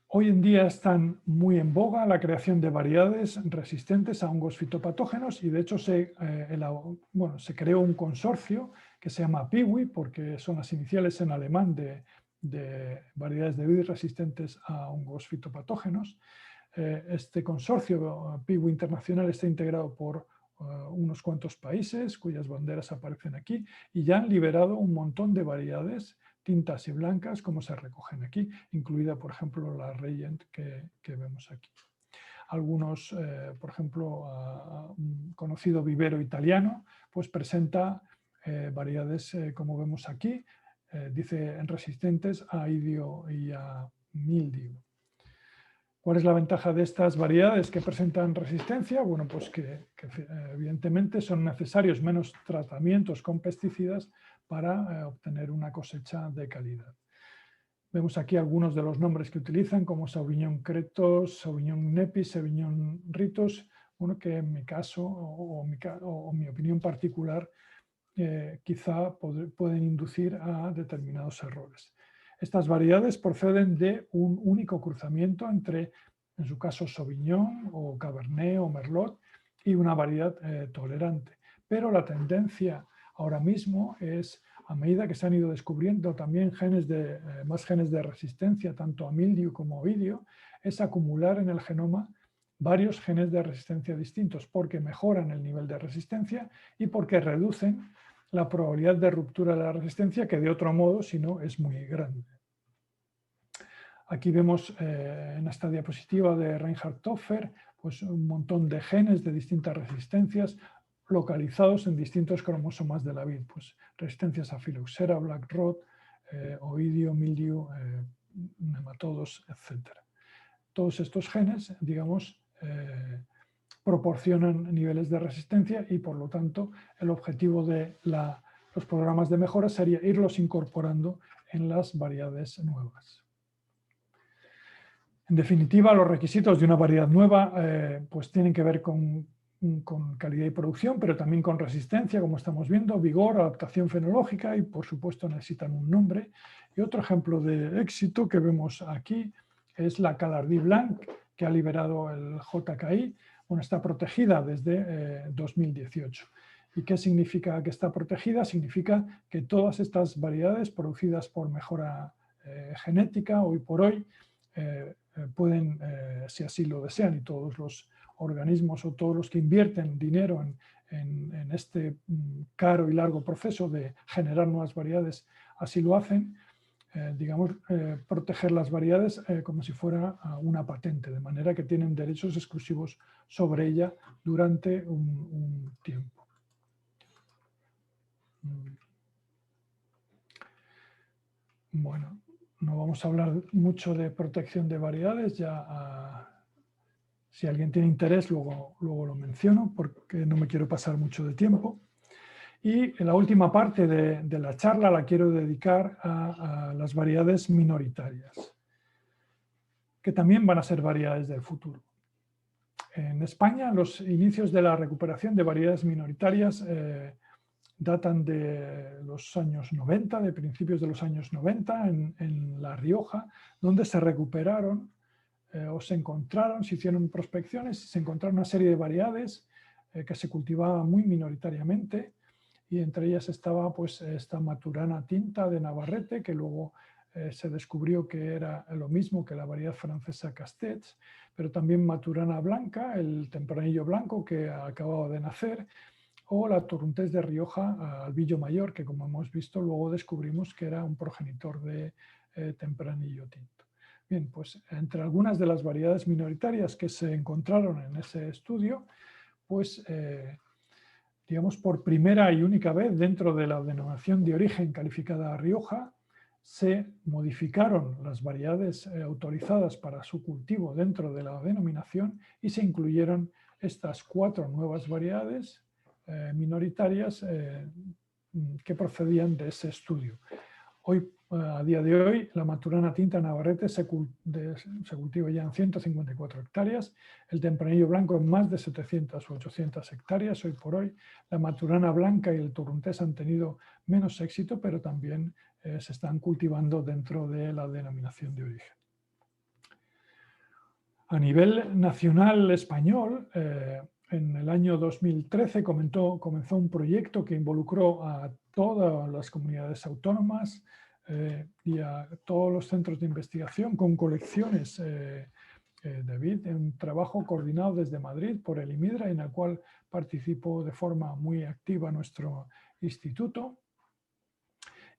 Hoy en día están muy en boga la creación de variedades resistentes a hongos fitopatógenos y de hecho se creó un consorcio que se llama PIWI, porque son las iniciales en alemán de variedades de vid resistentes a hongos fitopatógenos. Este consorcio PIWI internacional está integrado por unos cuantos países cuyas banderas aparecen aquí y ya han liberado un montón de variedades tintas y blancas, como se recogen aquí, incluida, por ejemplo, la Regent que vemos aquí. Algunos, por ejemplo, un conocido vivero italiano, pues presenta variedades, como vemos aquí, dice resistentes a idio y a mildiu. ¿Cuál es la ventaja de estas variedades que presentan resistencia? Bueno, pues que evidentemente son necesarios menos tratamientos con pesticidas para obtener una cosecha de calidad. Vemos aquí algunos de los nombres que utilizan, como Sauvignon Cretos, Sauvignon Nepis, Sauvignon Ritos, bueno, que en mi caso o mi opinión particular quizá pueden inducir a determinados errores. Estas variedades proceden de un único cruzamiento entre, en su caso, Sauvignon o Cabernet o Merlot y una variedad tolerante. Pero la tendencia ahora mismo es, a medida que se han ido descubriendo también más genes de resistencia, tanto a mildiu como a oidio, es acumular en el genoma varios genes de resistencia distintos, porque mejoran el nivel de resistencia y porque reducen la probabilidad de ruptura de la resistencia, que de otro modo, si no, es muy grande. Aquí vemos en esta diapositiva de Reinhard Topfer pues un montón de genes de distintas resistencias localizados en distintos cromosomas de la vid, pues resistencias a filoxera, black rot, oidio, mildiu, nematodos, etc. Todos estos genes, digamos, proporcionan niveles de resistencia y, por lo tanto, el objetivo de los programas de mejora sería irlos incorporando en las variedades nuevas. En definitiva, los requisitos de una variedad nueva pues tienen que ver con calidad y producción, pero también con resistencia, como estamos viendo, vigor, adaptación fenológica y, por supuesto, necesitan un nombre. Y otro ejemplo de éxito que vemos aquí es la Calardy Blanc, que ha liberado el JKI. Bueno, está protegida desde 2018. ¿Y qué significa que está protegida? Significa que todas estas variedades producidas por mejora genética, hoy por hoy, pueden, si así lo desean, y todos los organismos o todos los que invierten dinero en este caro y largo proceso de generar nuevas variedades, así lo hacen, digamos, proteger las variedades como si fuera una patente, de manera que tienen derechos exclusivos sobre ella durante un tiempo. Bueno, no vamos a hablar mucho de protección de variedades, ya si alguien tiene interés luego lo menciono porque no me quiero pasar mucho de tiempo. Y la última parte de la charla la quiero dedicar a las variedades minoritarias, que también van a ser variedades del futuro. En España, los inicios de la recuperación de variedades minoritarias datan de los años 90, de principios de los años 90, en La Rioja, donde se recuperaron o se encontraron, se hicieron prospecciones, se encontraron una serie de variedades que se cultivaban muy minoritariamente, y entre ellas estaba pues esta Maturana tinta de Navarrete, que luego se descubrió que era lo mismo que la variedad francesa Castex, pero también Maturana blanca, el tempranillo blanco que acababa de nacer, o la Torrontés de Rioja Albillo Mayor, que como hemos visto luego descubrimos que era un progenitor de tempranillo tinto. Bien, pues entre algunas de las variedades minoritarias que se encontraron en ese estudio, pues digamos, por primera y única vez dentro de la denominación de origen calificada a Rioja, se modificaron las variedades autorizadas para su cultivo dentro de la denominación y se incluyeron estas 4 nuevas variedades, minoritarias que procedían de ese estudio. Hoy, a día de hoy, la maturana tinta navarrete se cultiva ya en 154 hectáreas, el tempranillo blanco en más de 700 u 800 hectáreas. Hoy por hoy, la maturana blanca y el torrontés han tenido menos éxito, pero también se están cultivando dentro de la denominación de origen. A nivel nacional español, en el año 2013 comenzó un proyecto que involucró a todas las comunidades autónomas y a todos los centros de investigación con colecciones de vid, en un trabajo coordinado desde Madrid por el IMIDRA, en el cual participó de forma muy activa nuestro instituto.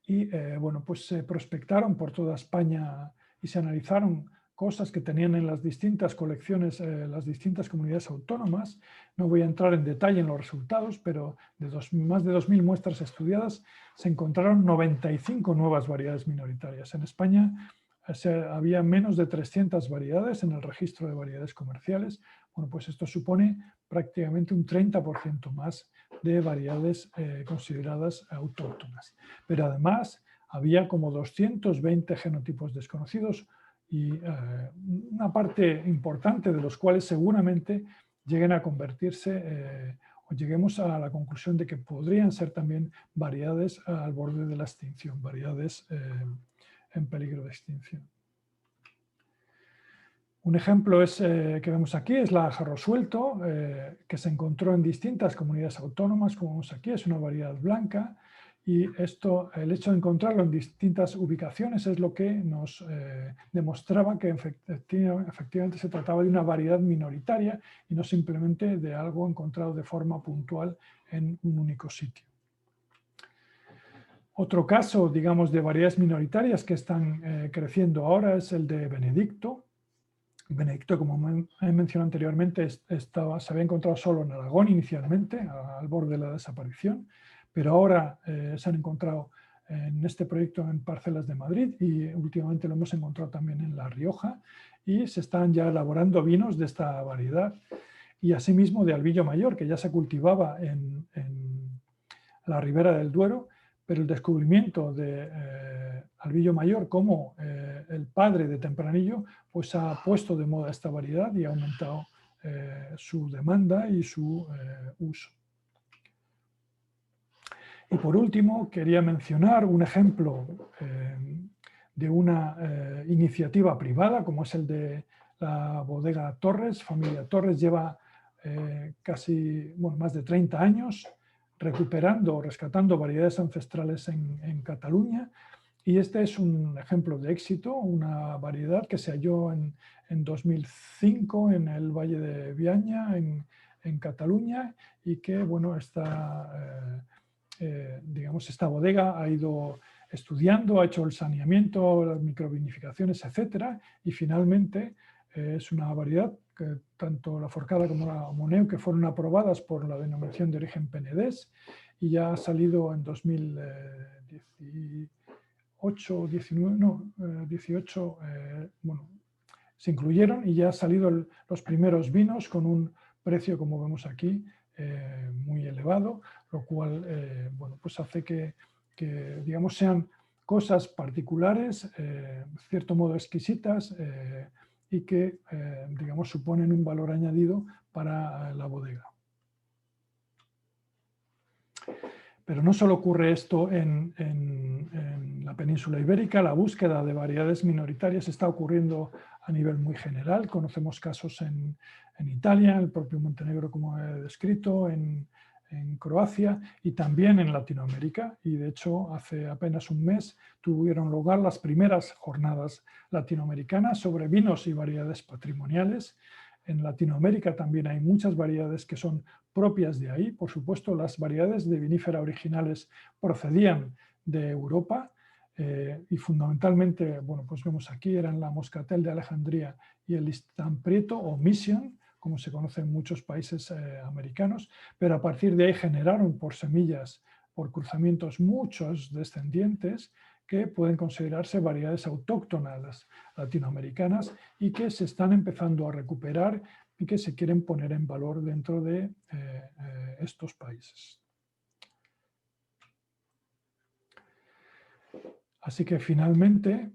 Y bueno, pues se prospectaron por toda España y se analizaron cosas que tenían en las distintas colecciones, las distintas comunidades autónomas. No voy a entrar en detalle en los resultados, pero de más de 2.000 muestras estudiadas se encontraron 95 nuevas variedades minoritarias. En España había menos de 300 variedades en el registro de variedades comerciales. Bueno, pues esto supone prácticamente un 30% más de variedades consideradas autóctonas. Pero además había como 220 genotipos desconocidos y una parte importante de los cuales seguramente lleguen a convertirse o lleguemos a la conclusión de que podrían ser también variedades al borde de la extinción, variedades en peligro de extinción. Un ejemplo que vemos aquí es la jarro suelto, que se encontró en distintas comunidades autónomas, como vemos aquí, es una variedad blanca, y el hecho de encontrarlo en distintas ubicaciones es lo que nos demostraba que efectivamente se trataba de una variedad minoritaria y no simplemente de algo encontrado de forma puntual en un único sitio. Otro caso, digamos, de variedades minoritarias que están creciendo ahora es el de Benedicto. Benedicto, como he mencionado anteriormente, se había encontrado solo en Aragón inicialmente, al borde de la desaparición, pero ahora se han encontrado en este proyecto en parcelas de Madrid y últimamente lo hemos encontrado también en La Rioja y se están ya elaborando vinos de esta variedad y asimismo de Albillo Mayor, que ya se cultivaba en la ribera del Duero, pero el descubrimiento de Albillo Mayor como el padre de Tempranillo pues ha puesto de moda esta variedad y ha aumentado su demanda y su uso. Y por último, quería mencionar un ejemplo de una iniciativa privada, como es el de la bodega Torres. Familia Torres lleva más de 30 años recuperando, rescatando variedades ancestrales en Cataluña. Y este es un ejemplo de éxito, una variedad que se halló en 2005 en el Valle de Bianya, en Cataluña, y que, bueno, digamos, esta bodega ha ido estudiando, ha hecho el saneamiento, las microvinificaciones, etcétera, y finalmente es una variedad que tanto la forcada como la moneu que fueron aprobadas por la denominación de origen penedés y ya ha salido en 2018, bueno, se incluyeron y ya han salido los primeros vinos con un precio, como vemos aquí, muy elevado, lo cual bueno, pues hace que digamos, sean cosas particulares, de cierto modo exquisitas y que digamos, suponen un valor añadido para la bodega. Pero no solo ocurre esto en la península ibérica, la búsqueda de variedades minoritarias está ocurriendo a nivel muy general. Conocemos casos en Italia, en el propio Montenegro, como he descrito, en Croacia y también en Latinoamérica. Y de hecho, hace apenas un mes tuvieron lugar las primeras jornadas latinoamericanas sobre vinos y variedades patrimoniales. En Latinoamérica también hay muchas variedades que son propias de ahí. Por supuesto, las variedades de vinífera originales procedían de Europa y fundamentalmente, bueno, pues vemos aquí, eran la Moscatel de Alejandría y el Listán Prieto o Mission, como se conoce en muchos países americanos, pero a partir de ahí generaron por semillas, por cruzamientos, muchos descendientes que pueden considerarse variedades autóctonas latinoamericanas y que se están empezando a recuperar y que se quieren poner en valor dentro de estos países. Así que finalmente,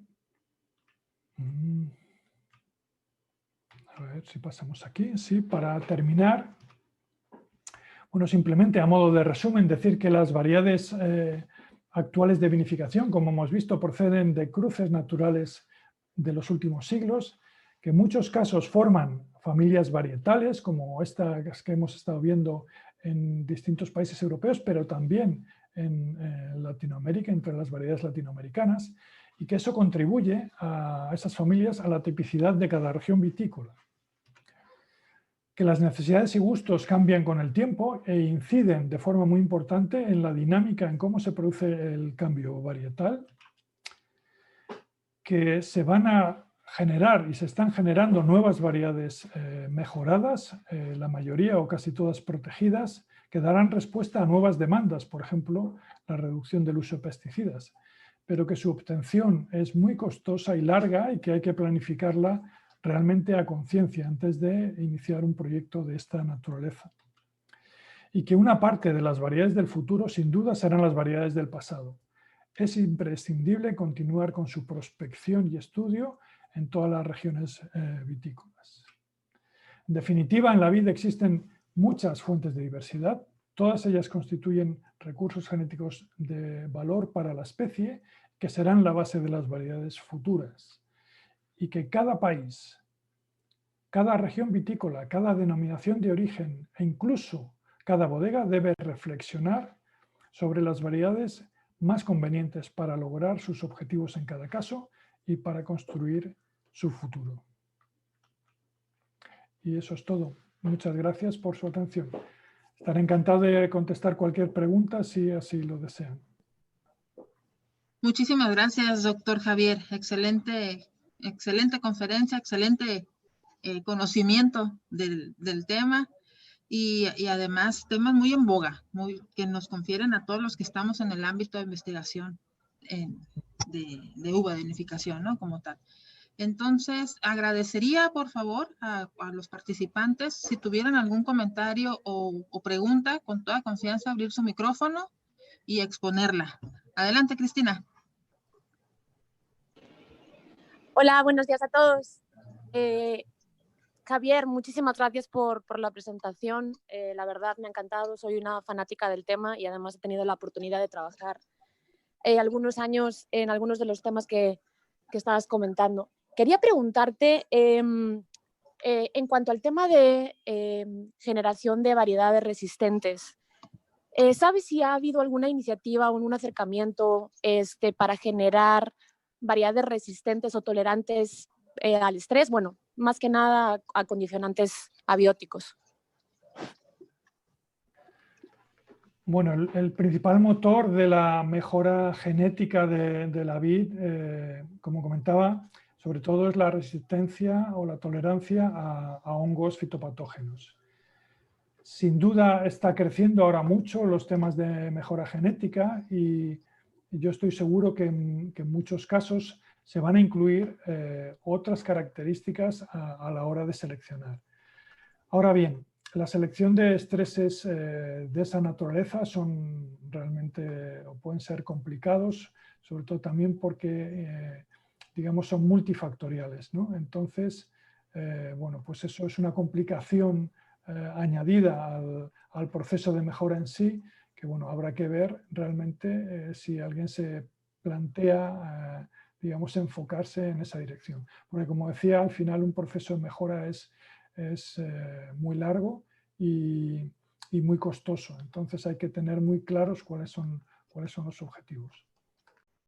a ver si pasamos aquí, sí, para terminar, bueno, simplemente a modo de resumen, decir que las variedades actuales de vinificación, como hemos visto, proceden de cruces naturales de los últimos siglos, que en muchos casos forman familias varietales, como estas que hemos estado viendo en distintos países europeos, pero también en Latinoamérica, entre las variedades latinoamericanas, y que eso contribuye a esas familias a la tipicidad de cada región vitícola. Que las necesidades y gustos cambian con el tiempo e inciden de forma muy importante en la dinámica en cómo se produce el cambio varietal, que se van a generar y se están generando nuevas variedades mejoradas, la mayoría o casi todas protegidas, que darán respuesta a nuevas demandas, por ejemplo, la reducción del uso de pesticidas, pero que su obtención es muy costosa y larga y que hay que planificarla realmente a conciencia antes de iniciar un proyecto de esta naturaleza. Y que una parte de las variedades del futuro sin duda serán las variedades del pasado. Es imprescindible continuar con su prospección y estudio en todas las regiones vitícolas. En definitiva, en la vid existen muchas fuentes de diversidad, todas ellas constituyen recursos genéticos de valor para la especie que serán la base de las variedades futuras. Y que cada país, cada región vitícola, cada denominación de origen e incluso cada bodega debe reflexionar sobre las variedades más convenientes para lograr sus objetivos en cada caso y para construir su futuro. Y eso es todo. Muchas gracias por su atención. Estaré encantado de contestar cualquier pregunta si así lo desean. Muchísimas gracias, doctor Javier. Excelente conferencia, excelente conocimiento del tema y además temas muy en boga, que nos confieren a todos los que estamos en el ámbito de investigación de uva, de vinificación, ¿no? Como tal. Entonces, agradecería, por favor, a los participantes, si tuvieran algún comentario o pregunta, con toda confianza, abrir su micrófono y exponerla. Adelante, Cristina. Hola, buenos días a todos. Javier, muchísimas gracias por la presentación. La verdad me ha encantado, soy una fanática del tema y además he tenido la oportunidad de trabajar algunos años en algunos de los temas que estabas comentando. Quería preguntarte, en cuanto al tema de generación de variedades resistentes, ¿sabes si ha habido alguna iniciativa o un acercamiento para generar variedades resistentes o tolerantes al estrés? Bueno, más que nada a condicionantes abióticos. Bueno, el principal motor de la mejora genética de la vid, como comentaba, sobre todo es la resistencia o la tolerancia a hongos fitopatógenos. Sin duda está creciendo ahora mucho los temas de mejora genética y yo estoy seguro que en muchos casos se van a incluir otras características a la hora de seleccionar. Ahora bien, la selección de estreses de esa naturaleza son realmente o pueden ser complicados, sobre todo también porque digamos son multifactoriales, ¿no? Entonces, bueno, pues eso es una complicación añadida al proceso de mejora en sí, que bueno, habrá que ver realmente si alguien se plantea, digamos, enfocarse en esa dirección. Porque como decía, al final un proceso de mejora es muy largo y muy costoso. Entonces hay que tener muy claros cuáles son los objetivos.